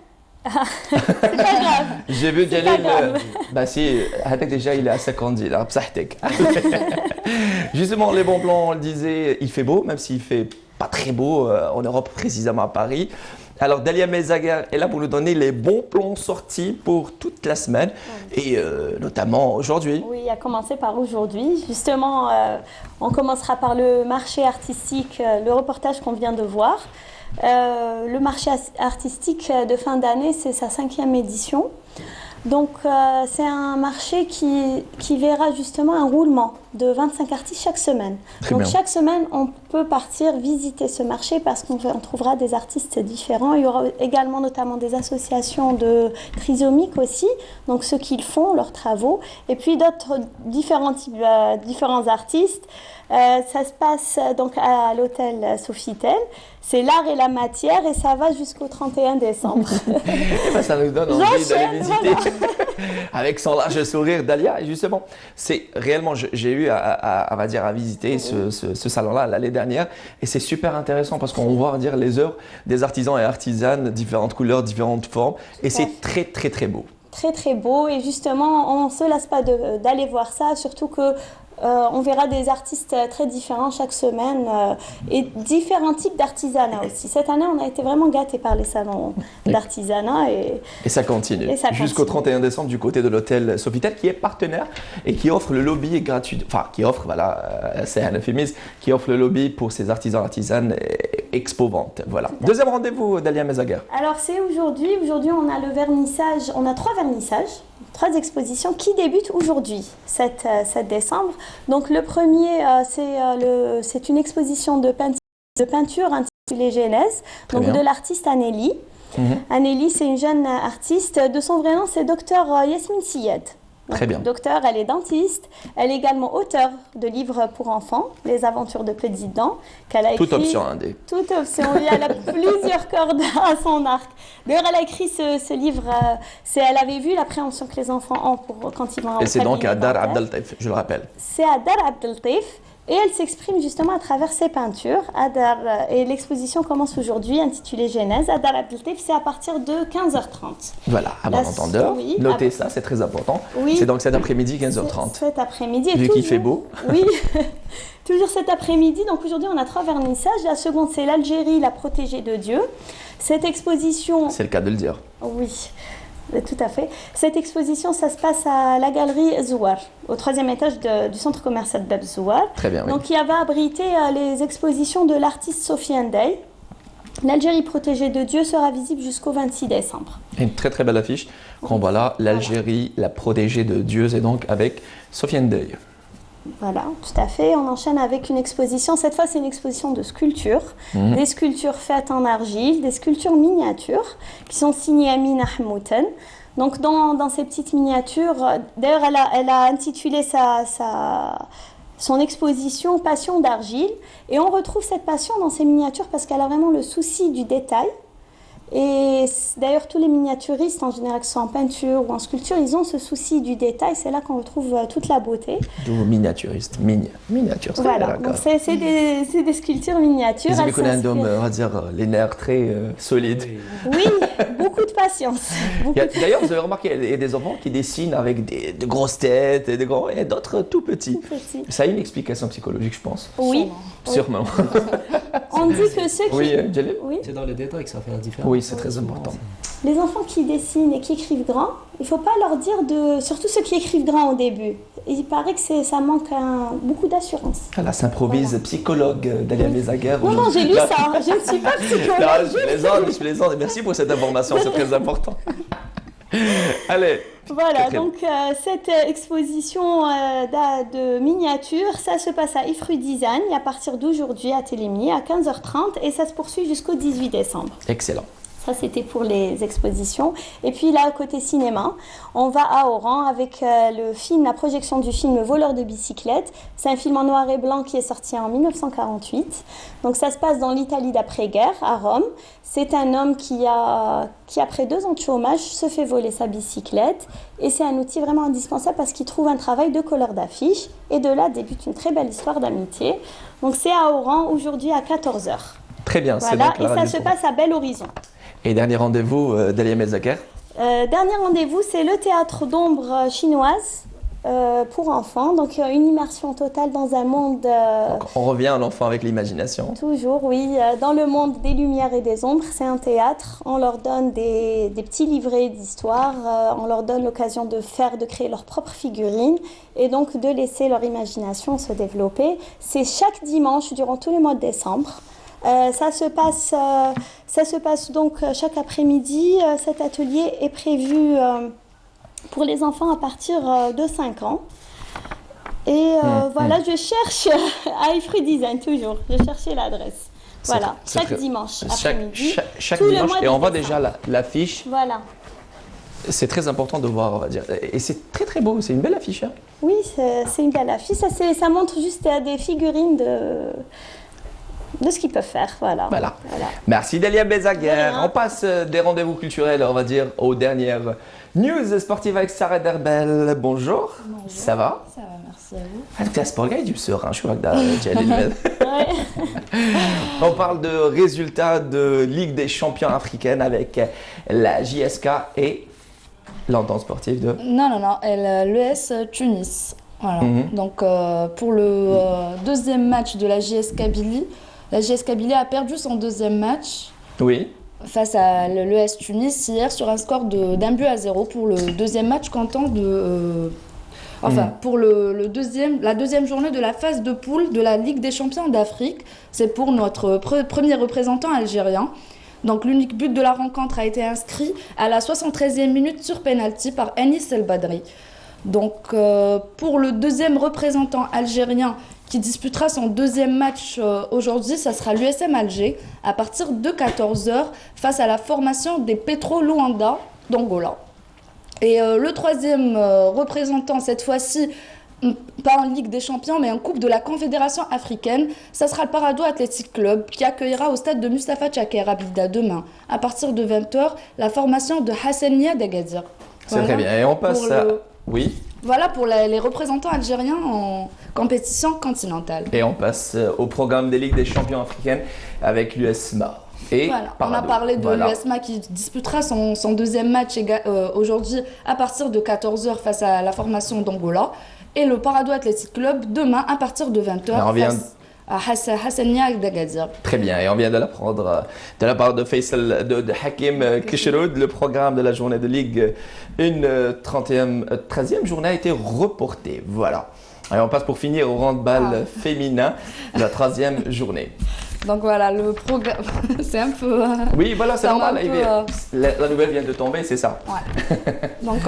C'est pas grave. J'ai vu Jalil. Bah si, Hadak déjà il est à 50 ans, là, psahtek. Justement, les bons plans, on le disait, il fait beau, même s'il fait pas très beau en Europe, précisément à Paris. Alors Dalia Mezaguer est là pour nous donner les bons plans sortis pour toute la semaine et notamment aujourd'hui. Oui, à commencer par aujourd'hui. Justement, on commencera par le marché artistique, le reportage qu'on vient de voir. Le marché artistique de fin d'année, c'est sa 5e édition. Donc c'est un marché qui verra justement un roulement de 25 artistes chaque semaine. Donc chaque semaine, on peut partir visiter ce marché parce qu'on trouvera des artistes différents. Il y aura également notamment des associations de trisomiques aussi, donc ceux qui font leurs travaux, et puis d'autres différents artistes. Ça se passe donc à l'hôtel Sofitel. C'est l'art et la matière et ça va jusqu'au 31 décembre. Ça nous donne envie d'aller visiter avec son large sourire Dalia. Et justement, c'est réellement, j'ai eu à visiter ce salon-là l'année dernière et c'est super intéressant parce qu'on voit dire les œuvres des artisans et artisanes, différentes couleurs, différentes formes et c'est très très très beau. Très très beau et justement on ne se lasse pas d'aller voir ça, surtout que on verra des artistes très différents chaque semaine et différents types d'artisanat aussi. Cette année, on a été vraiment gâtés par les salons d'artisanat. Et ça continue. Jusqu'au 31 décembre du côté de l'hôtel Sofitel qui est partenaire et qui offre le lobby gratuit. Enfin, qui offre, voilà, c'est un euphémisme, qui offre le lobby pour ses artisans, artisanes expo-ventes. Voilà. Deuxième rendez-vous, Dalia Mezaguer. Alors, c'est aujourd'hui. Aujourd'hui, on a le vernissage. On a 3 vernissages. 3 expositions qui débutent aujourd'hui, 7 décembre. Donc le premier, c'est une exposition de peinture intitulée Genèse, donc de l'artiste Anneli. Anneli, c'est une jeune artiste. De son vrai nom, c'est Dr Yasmine Syed. Très bien. Docteur, elle est dentiste. Elle est également auteure de livres pour enfants, Les aventures de Petites Dents, qu'elle a écrit. Toute option indé. Toute option, oui, elle a plusieurs cordes à son arc. D'ailleurs, elle a écrit ce livre, elle avait vu l'appréhension que les enfants ont quand ils vont Et c'est donc à Dar Abdel Taif, je le rappelle. C'est à Dar Abdel Taif. Et elle s'exprime justement à travers ses peintures. Et l'exposition commence aujourd'hui, intitulée Genèse. À Dar Abdel Taif, c'est à partir de 15h30. Voilà, à bon entendeur. Oui, notez ça, c'est très important. Oui, c'est donc cet après-midi, 15h30. Cet après-midi. Vu qu'il fait beau. Oui, toujours cet après-midi. Donc aujourd'hui, on a 3 vernissages. La seconde, c'est l'Algérie, la protégée de Dieu. Cette exposition... C'est le cas de le dire. Oui. Tout à fait. Cette exposition, ça se passe à la galerie Zouar, au 3e étage du centre commercial Bab Zouar. Très bien, oui. Donc, il va abriter les expositions de l'artiste Sofiane Dey. L'Algérie protégée de Dieu sera visible jusqu'au 26 décembre. Et une très très belle affiche qu'on voit là, l'Algérie, la protégée de Dieu, c'est donc avec Sofiane Dey. Voilà, tout à fait. On enchaîne avec une exposition. Cette fois, c'est une exposition de sculptures. Des sculptures faites en argile, des sculptures miniatures qui sont signées Amina Hamouten. Donc, dans ces petites miniatures, d'ailleurs, elle a intitulé son exposition Passion d'argile. Et on retrouve cette passion dans ces miniatures parce qu'elle a vraiment le souci du détail. Et d'ailleurs, tous les miniaturistes, en général, que ce soit en peinture ou en sculpture, ils ont ce souci du détail. C'est là qu'on retrouve toute la beauté. D'où miniaturiste, miniature. Voilà, donc c'est des sculptures miniatures. Vous avez connu un homme, on va dire, les nerfs très solides. Oui, beaucoup de patience. D'ailleurs, vous avez remarqué, il y a des enfants qui dessinent avec de grosses têtes et d'autres tout petits. Ça a une explication psychologique, je pense. Oui. Sûrement. On dit que ceux qui... Oui, c'est dans les détails que ça fait la différence. Oui, c'est très important. Les enfants qui dessinent et qui écrivent grand, il ne faut pas leur dire surtout ceux qui écrivent grand au début. Il paraît que ça manque beaucoup d'assurance. Elle s'improvise psychologue, Dalia Mezaguer. Non, j'ai lu ça. Je ne suis pas psychologue. Non, je plaisante. Merci pour cette information, c'est très important. Allez. Voilà, donc cette exposition de miniatures, ça se passe à Ifru Design à partir d'aujourd'hui à Télémy à 15h30 et ça se poursuit jusqu'au 18 décembre. Excellent. Ça, c'était pour les expositions. Et puis là, côté cinéma, on va à Oran avec la projection du film Voleur de bicyclette. C'est un film en noir et blanc qui est sorti en 1948. Donc ça se passe dans l'Italie d'après-guerre, à Rome. C'est un homme qui, après 2 ans de chômage, se fait voler sa bicyclette. Et c'est un outil vraiment indispensable parce qu'il trouve un travail de colleur d'affiches. Et de là débute une très belle histoire d'amitié. Donc c'est à Oran, aujourd'hui à 14h. Très bien. Voilà, et ça se passe à Bel Horizon. Et dernier rendez-vous, Dalia Mezaker. Dernier rendez-vous, c'est le théâtre d'ombre chinoise pour enfants. Donc une immersion totale dans un monde... Donc, on revient à l'enfant avec l'imagination. Toujours, oui. Dans le monde des lumières et des ombres, c'est un théâtre. On leur donne des petits livrets d'histoire. On leur donne l'occasion de créer leurs propres figurines et donc de laisser leur imagination se développer. C'est chaque dimanche durant tout le mois de décembre. Ça se passe donc chaque après-midi. Cet atelier est prévu pour les enfants à partir de 5 ans. Et voilà, je cherche à Ifru Design toujours. Je cherchais l'adresse. Voilà, chaque dimanche après-midi. Chaque dimanche, et on voit déjà l'affiche. Voilà. C'est très important de voir, on va dire. Et c'est très très beau, c'est une belle affiche. Hein. Oui, c'est une belle affiche. Ça montre juste des figurines de ce qu'ils peuvent faire, voilà. Merci Dalia Mezaker. On passe des rendez-vous culturels, on va dire, aux dernières news sportives avec Sarah Derbel. Bonjour. Ça va? Ça va, merci à vous. Tu as sport du serein, je crois que on parle de résultats de Ligue des champions africaine avec la JSK et l'entente sportive de... Non, l'ES Tunis. Voilà. Donc pour le deuxième match de la JS Kabylie, la JS Kabylie a perdu son deuxième match face à l'ES Tunis hier sur un score d'1-0 pour le deuxième match comptant de... pour la deuxième journée de la phase de poule de la Ligue des champions d'Afrique. C'est pour notre premier représentant algérien. Donc l'unique but de la rencontre a été inscrit à la 73e minute sur penalty par Anis El Badri. Donc pour le deuxième représentant algérien qui disputera son deuxième match aujourd'hui, ça sera l'USM Alger à partir de 14h face à la formation des Petro Luanda d'Angola. Et le troisième représentant, cette fois-ci, pas en Ligue des Champions, mais en Coupe de la Confédération africaine, ça sera le Parado Athletic Club qui accueillera au stade de Mustapha Tchaker à Blida demain, à partir de 20h, la formation de Hassania d'Agadir. C'est très bien. Et on passe à... Oui. Voilà pour les représentants algériens en compétition continentale. Et on passe au programme des Ligues des champions africaines avec l'USMA. Et on a parlé de l'USMA qui disputera son deuxième match aujourd'hui à partir de 14h face à la formation d'Angola. Et le Parado Athletic Club demain à partir de 20h face à Hassania d'Agadir. Très bien, et on vient de l'apprendre de la part de Faisal, de Hakim Kishiroud, le programme de la journée de Ligue. Une 13e journée a été reportée. Voilà. Et on passe pour finir au handball féminin, la 3e journée. Donc voilà, le programme, c'est un peu... oui, voilà, c'est normal. La nouvelle vient de tomber, c'est ça. Ouais. Donc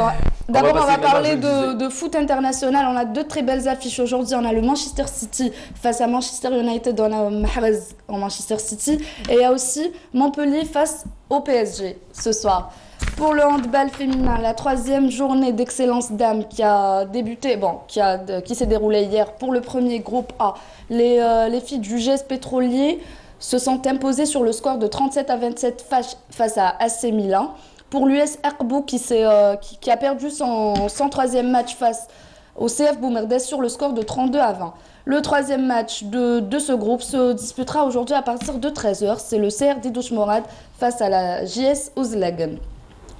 d'abord, on va parler de foot international. On a deux très belles affiches aujourd'hui. On a le Manchester City face à Manchester United. On a Mahrez en Manchester City. Et il y a aussi Montpellier face au PSG ce soir. Pour le handball féminin, la 3e journée d'Excellence Dames qui a débuté, qui s'est déroulée hier pour le premier groupe A. Les filles du GS Pétrolier se sont imposées sur le score de 37-27 face à AC Milan. Pour l'US Erkbou qui a perdu son 3e match face au CF Boumerdès sur le score de 32-20. Le 3e match de ce groupe se disputera aujourd'hui à partir de 13h. C'est le CRD Douche-Morad face à la JS Ouzlagen.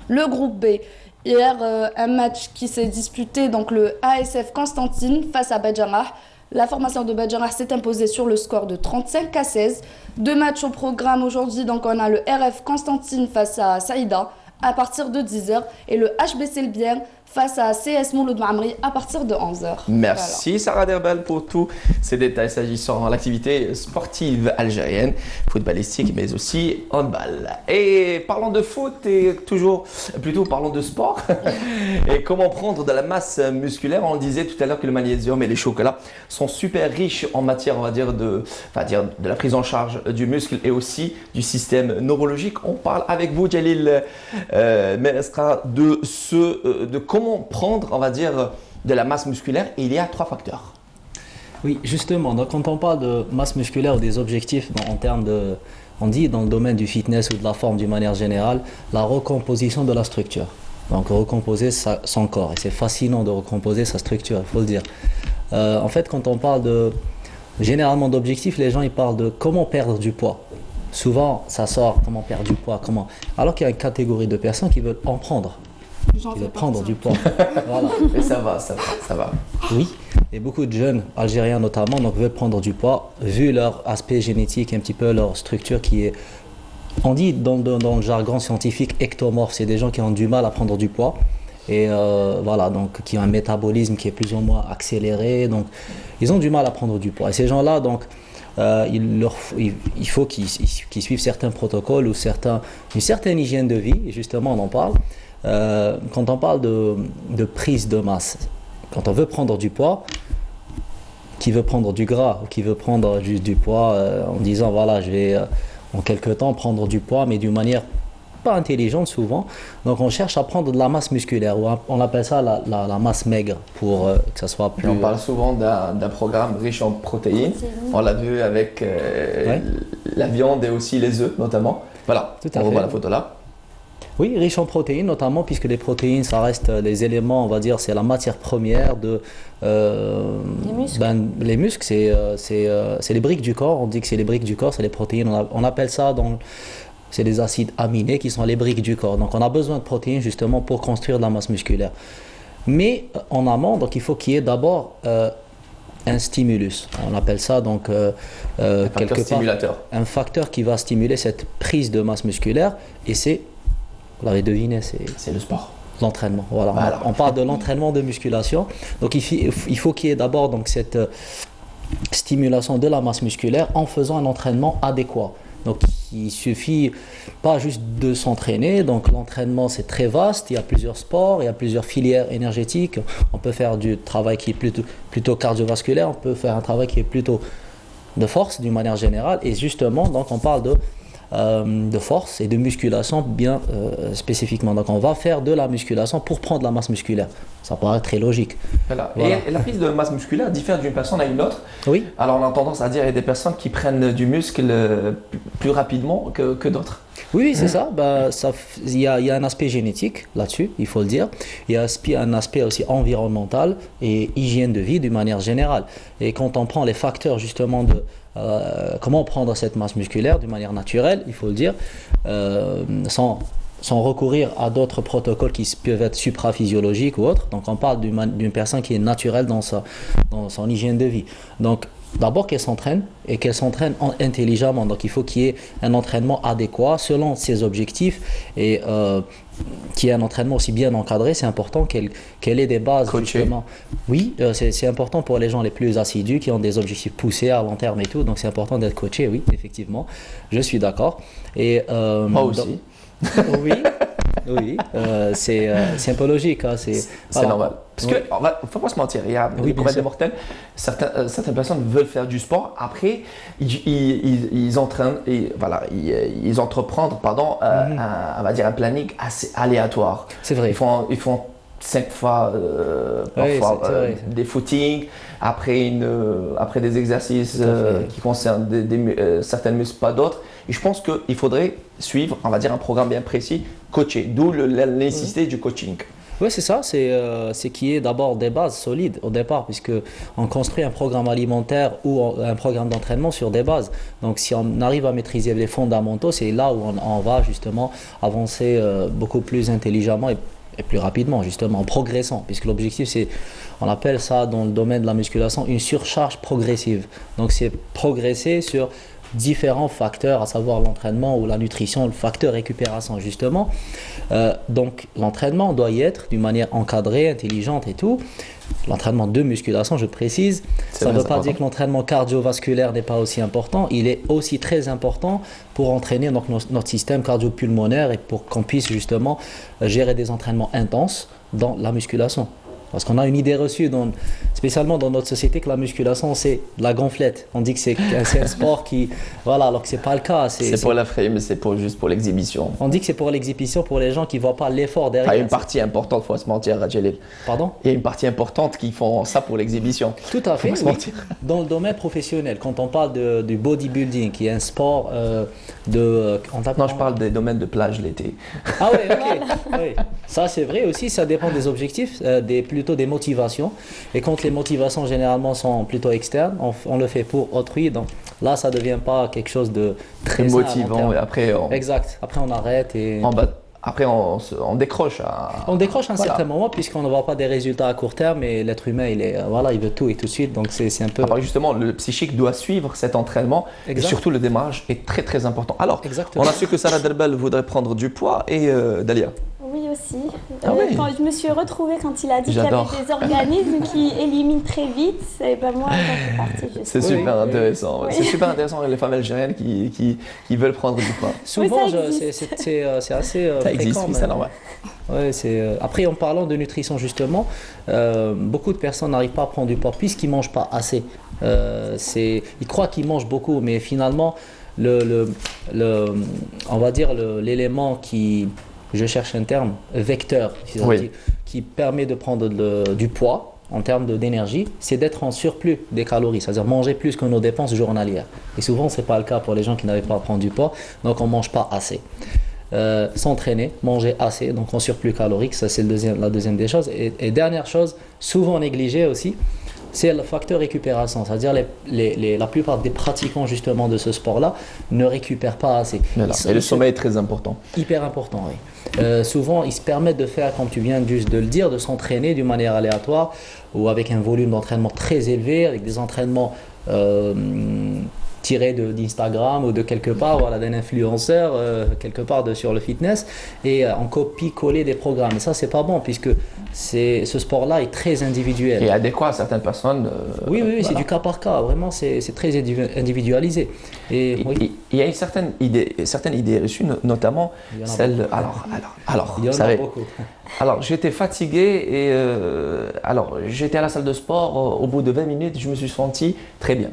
Le groupe B, hier un match qui s'est disputé, donc le ASF Constantine face à Badjarah. La formation de Badjarah s'est imposée sur le score de 35-16. Deux matchs au programme aujourd'hui, donc on a le RF Constantine face à Saïda à partir de 10h et le HBC Lbierne face à CS Mouloud Maamri à partir de 11h. Merci voilà. Sarah Derbel pour tous ces détails s'agissant de l'activité sportive algérienne, footballistique mais aussi handball. Et parlons de foot et plutôt parlons de sport et comment prendre de la masse musculaire. On disait tout à l'heure que le magnésium et les chocolats sont super riches en matière, on va dire, de la prise en charge du muscle et aussi du système neurologique. On parle avec vous, Jalil Menestra, de comment prendre, on va dire, de la masse musculaire. Et il y a 3 facteurs. Oui, justement, donc quand on parle de masse musculaire ou des objectifs en termes de, on dit dans le domaine du fitness ou de la forme d'une manière générale, la recomposition de la structure. Donc recomposer son corps. Et c'est fascinant de recomposer sa structure, il faut le dire. En fait, quand on parle généralement d'objectifs, les gens ils parlent de comment perdre du poids. Souvent, ça sort comment perdre du poids, comment. Alors qu'il y a une catégorie de personnes qui veulent en prendre. Qui veulent prendre du poids. Voilà. Et ça va. Oui, et beaucoup de jeunes Algériens notamment donc, veulent prendre du poids, vu leur aspect génétique, un petit peu leur structure qui est, on dit dans le jargon scientifique, ectomorphe. C'est des gens qui ont du mal à prendre du poids. Et voilà, donc qui ont un métabolisme qui est plus ou moins accéléré. Donc, ils ont du mal à prendre du poids. Et ces gens-là, donc, il faut qu'ils suivent certains protocoles ou une certaine hygiène de vie. Et justement, on en parle. Quand on parle de prise de masse, quand on veut prendre du poids, qui veut prendre du gras ou qui veut prendre juste du poids en disant voilà, je vais en quelque temps prendre du poids, mais d'une manière pas intelligente souvent. Donc on cherche à prendre de la masse musculaire, ou on appelle ça la masse maigre pour que ça soit plus... Et on parle souvent d'un programme riche en protéines. On l'a vu avec la viande et aussi les œufs notamment. Voilà, on revoit la photo là. Oui, riche en protéines notamment, puisque les protéines, ça reste les éléments, on va dire, c'est la matière première de... les muscles. Les muscles, c'est les briques du corps. On dit que c'est les briques du corps, c'est les protéines. On appelle ça, c'est des acides aminés qui sont les briques du corps. Donc on a besoin de protéines justement pour construire de la masse musculaire. Mais en amont, donc il faut qu'il y ait d'abord un stimulus. On appelle ça donc quelque part un facteur qui va stimuler cette prise de masse musculaire, et c'est, vous l'avez deviné, c'est le sport. L'entraînement. Voilà. On parle de l'entraînement de musculation. Donc il faut qu'il y ait d'abord donc cette stimulation de la masse musculaire en faisant un entraînement adéquat. Donc il suffit pas juste de s'entraîner. Donc l'entraînement c'est très vaste. Il y a plusieurs sports, il y a plusieurs filières énergétiques. On peut faire du travail qui est plutôt cardiovasculaire. On peut faire un travail qui est plutôt de force d'une manière générale. Et justement, donc on parle de force et de musculation bien spécifiquement. Donc on va faire de la musculation pour prendre la masse musculaire. Ça paraît très logique. Voilà. Et la prise de masse musculaire diffère d'une personne à une autre. Oui. Alors on a tendance à dire qu'il y a des personnes qui prennent du muscle plus rapidement que d'autres. Oui, c'est ça. Il y a un aspect génétique là-dessus, il faut le dire. Il y a un aspect aussi environnemental et hygiène de vie d'une manière générale. Et quand on prend les facteurs justement de comment prendre cette masse musculaire d'une manière naturelle, il faut le dire, sans recourir à d'autres protocoles qui peuvent être supraphysiologiques ou autres. Donc on parle d'une personne qui est naturelle dans son hygiène de vie. Donc d'abord qu'elle s'entraîne et qu'elle s'entraîne intelligemment. Donc il faut qu'il y ait un entraînement adéquat selon ses objectifs et qu'il y ait un entraînement aussi bien encadré. C'est important qu'elle ait des bases. Justement. Oui, c'est important pour les gens les plus assidus qui ont des objectifs poussés à long terme et tout. Donc c'est important d'être coaché, oui, effectivement. Je suis d'accord. Moi aussi. Oui, c'est un peu logique. Hein, c'est normal. Parce qu'il ne faut pas se mentir, il y a des comètes mortels. Certaines personnes veulent faire du sport. Après, ils entraînent, ils entreprennent on va dire un planning assez aléatoire. C'est vrai. Ils font 5 fois parfois des footings, après des exercices qui concernent certaines muscles, pas d'autres. Et je pense qu'il faudrait suivre, on va dire, un programme bien précis, coaché, d'où la nécessité du coaching. Oui, c'est ça, c'est qu'il y ait d'abord des bases solides au départ, puisqu'on construit un programme alimentaire ou un programme d'entraînement sur des bases. Donc si on arrive à maîtriser les fondamentaux, c'est là où on va justement avancer beaucoup plus intelligemment et plus rapidement, justement, en progressant, puisque l'objectif, on appelle ça dans le domaine de la musculation une surcharge progressive. Donc c'est progresser sur différents facteurs, à savoir l'entraînement ou la nutrition, le facteur récupération justement. Donc l'entraînement doit y être d'une manière encadrée, intelligente et tout. L'entraînement de musculation, je précise, ça ne veut pas dire que l'entraînement cardiovasculaire n'est pas aussi important. Il est aussi très important pour entraîner donc, notre système cardio-pulmonaire et pour qu'on puisse justement gérer des entraînements intenses dans la musculation. Parce qu'on a une idée reçue, spécialement dans notre société, que la musculation, c'est la gonflette. On dit que c'est un sport qui... Voilà, alors que ce n'est pas le cas. C'est pour la frame, c'est juste pour l'exhibition. On dit que c'est pour l'exhibition, pour les gens qui ne voient pas l'effort derrière. Il y a une partie importante, il faut se mentir, Radjelil. Pardon? Il y a une partie importante qui font ça pour l'exhibition. Tout à fait, oui. Dans le domaine professionnel, quand on parle du bodybuilding, qui est un sport non, je parle des domaines de plage l'été. Ah oui, ok. Oui. Ça, c'est vrai aussi, ça dépend des objectifs, plutôt des motivations. Et quand les motivations généralement sont plutôt externes, on le fait pour autrui. Donc là, ça ne devient pas quelque chose de très motivant. Et après, exact. Après, on arrête et... Après, on décroche. On décroche à un certain moment puisqu'on ne voit pas des résultats à court terme et l'être humain, il veut tout et tout de suite. Donc c'est un peu... justement, le psychique doit suivre cet entraînement et surtout le démarrage est très très important. Alors, on a su que Sarah Derbel voudrait prendre du poids et Dalia. Oui aussi. Quand je me suis retrouvée quand il a dit qu'il y avait des organismes qui éliminent très vite, moi j'en fais partie. C'est super intéressant. Oui. C'est super intéressant les femmes algériennes qui veulent prendre du poids. Souvent, c'est assez ça existe, fréquent. C'est normal. Ouais, après, en parlant de nutrition justement, beaucoup de personnes n'arrivent pas à prendre du poids puisqu'ils ne mangent pas assez. Ils croient qu'ils mangent beaucoup, mais finalement, on va dire l'élément qui... Je cherche un terme, vecteur, qui permet de prendre du poids en termes d'énergie, c'est d'être en surplus des calories, c'est-à-dire manger plus que nos dépenses journalières. Et souvent, ce n'est pas le cas pour les gens qui n'arrivent pas à prendre du poids, donc on ne mange pas assez. S'entraîner, manger assez, donc en surplus calorique, ça c'est la deuxième des choses. Et dernière chose, souvent négligée aussi, c'est le facteur récupération, c'est-à-dire la plupart des pratiquants justement de ce sport-là ne récupèrent pas assez. Et le sommeil est très important. Hyper important, oui. Souvent, ils se permettent de faire, comme tu viens juste de le dire, de s'entraîner d'une manière aléatoire ou avec un volume d'entraînement très élevé, avec des entraînements tiré d'Instagram ou de quelque part, d'un influenceur quelque part sur le fitness, et on copie-coller des programmes. Et ça, c'est pas bon puisque ce sport-là est très individuel. Et adéquat à certaines personnes. Oui, c'est du cas par cas. Vraiment, c'est très individualisé. Et il y a une certaine idée reçue, notamment celle. Alors, il y en a beaucoup. Alors, j'étais fatigué et j'étais à la salle de sport. Au bout de 20 minutes, je me suis senti très bien.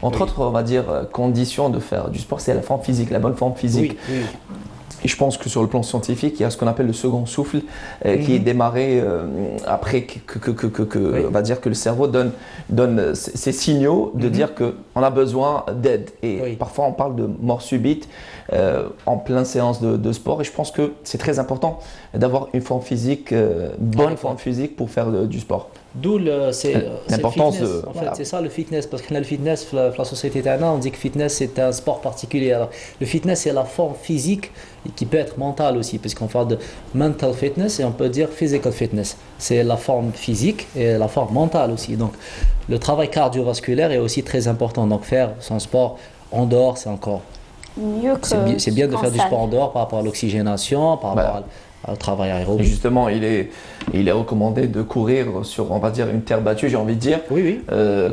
Entre autres, on va dire, conditions de faire du sport, c'est la forme physique, la bonne forme physique. Oui. Et je pense que sur le plan scientifique, il y a ce qu'on appelle le second souffle qui est démarré après on va dire que le cerveau donne ces signaux de dire qu'on a besoin d'aide. Et parfois, on parle de mort subite en pleine séance de sport. Et je pense que c'est très important d'avoir une forme physique, bonne forme physique pour faire du sport. D'où l'importance de... En fait, c'est ça le fitness, parce que le fitness, la société tana, on dit que fitness c'est un sport particulier. Alors, le fitness c'est la forme physique qui peut être mentale aussi, parce qu'on parle de mental fitness et on peut dire physical fitness. C'est la forme physique et la forme mentale aussi. Donc, le travail cardiovasculaire est aussi très important. Donc, faire son sport en dehors, c'est encore mieux que c'est bien de faire du sport en dehors par rapport à l'oxygénation, par rapport au travail aérobie. Justement, il est recommandé de courir sur, on va dire, une terre battue, j'ai envie de dire. Oui.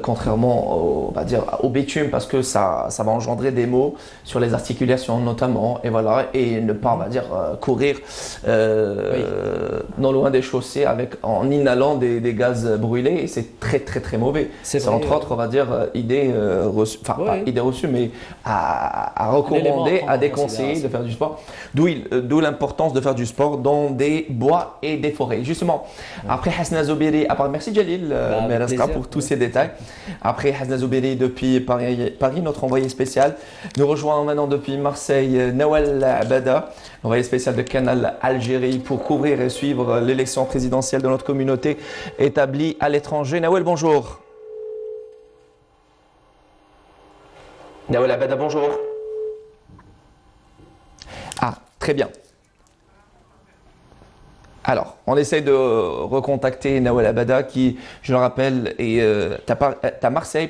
Contrairement, on va dire, au bitume, parce que ça va engendrer des maux sur les articulations notamment, et ne pas, on va dire, courir non loin des chaussées en inhalant des gaz brûlés, et c'est très très très mauvais. C'est entre autres, on va dire, idée reçue, pas idée reçue, mais à recommander, à déconseiller de faire du sport. D'où l'importance de faire du sport dans des bois et des forêts. Justement, après Hasna Zoubiri, merci Jalil Meraska pour tous ces détails. Après Hasna Zoubiri depuis Paris, notre envoyé spécial, nous rejoint maintenant depuis Marseille Nawal Abada, envoyé spécial de Canal Algérie pour couvrir et suivre l'élection présidentielle de notre communauté établie à l'étranger. Nawal, bonjour. Nawal Abada, bonjour. Ah, très bien. Alors, on essaie de recontacter Nawal Abada qui, je le rappelle, est à Marseille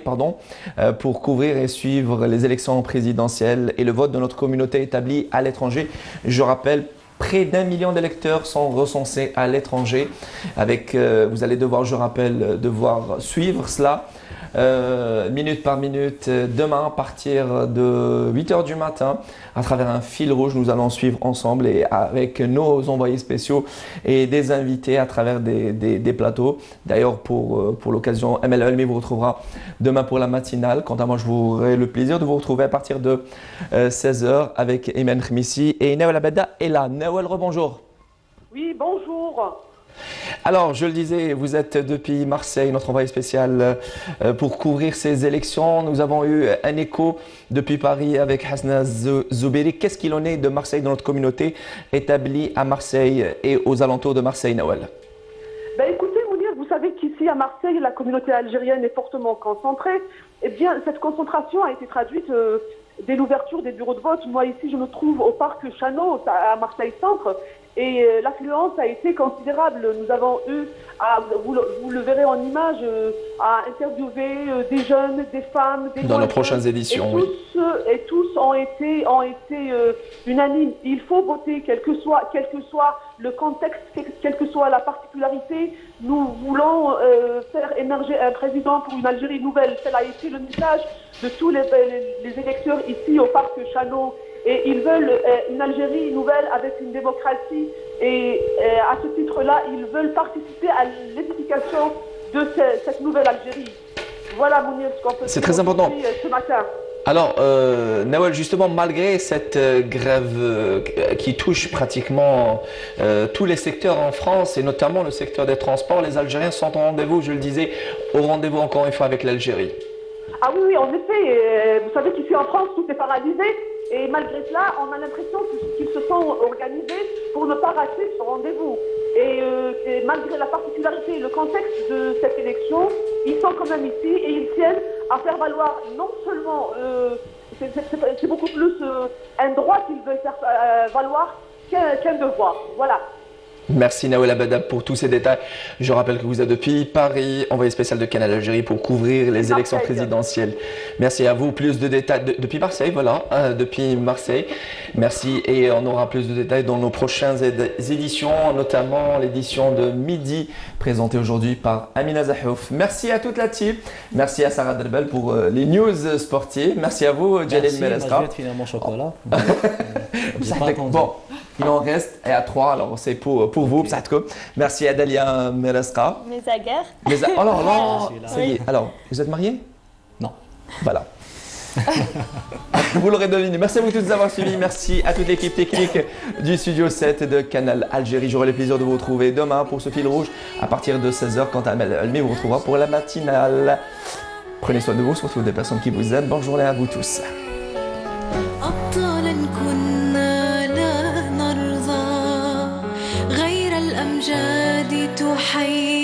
pour couvrir et suivre les élections présidentielles et le vote de notre communauté établie à l'étranger. Je rappelle, près d'1 million d'électeurs sont recensés à l'étranger. Vous allez devoir, je rappelle, suivre cela. Minute par minute, demain à partir de 8 h du matin, à travers un fil rouge, nous allons suivre ensemble et avec nos envoyés spéciaux et des invités à travers des plateaux. D'ailleurs, pour l'occasion, ML Elmi vous retrouvera demain pour la matinale. Quant à moi, je vous aurai le plaisir de vous retrouver à partir de 16 h avec Imen Khmissi et Nawal Abada est là. Nawal, rebonjour. Oui, bonjour. Alors, je le disais, vous êtes depuis Marseille, notre envoyé spécial pour couvrir ces élections. Nous avons eu un écho depuis Paris avec Hasna Zouberi. Qu'est-ce qu'il en est de Marseille, de notre communauté établie à Marseille et aux alentours de Marseille, Nawal? Écoutez, Mounir, vous savez qu'ici à Marseille, la communauté algérienne est fortement concentrée. Eh bien, cette concentration a été traduite dès l'ouverture des bureaux de vote. Moi, ici, je me trouve au parc Chano, à Marseille-Centre. Et l'affluence a été considérable. Nous avons eu, vous le verrez en image, à interviewer des jeunes, des femmes, des dans nos prochaines éditions, et tous ont été unanimes. Il faut voter, quel que soit le contexte, quelle que soit la particularité. Nous voulons faire émerger un président pour une Algérie nouvelle. Cela a été le message de tous les électeurs ici au parc Chano. Et ils veulent une Algérie nouvelle avec une démocratie. Et à ce titre-là, ils veulent participer à l'édification de cette nouvelle Algérie. Voilà, Mounir, ce qu'on peut dire. C'est très important. Ce matin. Alors, Nawal, justement, malgré cette grève qui touche pratiquement tous les secteurs en France, et notamment le secteur des transports, les Algériens sont au rendez-vous, je le disais, au rendez-vous encore une fois avec l'Algérie. Ah oui, en effet. Vous savez qu'ici en France, tout est paralysé. Et malgré cela, on a l'impression qu'ils se sont organisés pour ne pas rater ce rendez-vous. Et malgré la particularité et le contexte de cette élection, ils sont quand même ici et ils tiennent à faire valoir non seulement, c'est beaucoup plus un droit qu'ils veulent faire valoir qu'un devoir. Voilà. Merci Nawal Abada pour tous ces détails. Je rappelle que vous êtes depuis Paris, envoyé spécial de Canal Algérie pour couvrir les élections présidentielles. Merci à vous. Plus de détails depuis Marseille, voilà, depuis Marseille. Merci et on aura plus de détails dans nos prochaines éditions, notamment l'édition de midi présentée aujourd'hui par Amina Zahouf. Merci à toute la team. Merci à Sarah Delbel pour les news sportives. Merci à vous, Jalil Melastra. Je vais finalement chocolat. Bon. Il en reste et à 3, alors c'est pour vous. Merci à Dalia Melastra. Mes aguerres. Alors là, ça y est. Alors, vous êtes mariés? Non. Voilà. Vous l'aurez deviné. Merci à vous tous d'avoir suivi. Merci à toute l'équipe technique du Studio 7 de Canal Algérie. J'aurai le plaisir de vous retrouver demain pour ce fil rouge à partir de 16 h. Quant à Almi, vous retrouvera pour la matinale. Prenez soin de vous, surtout des personnes qui vous aiment. Bonne journée à vous tous. الأمجاد تحيي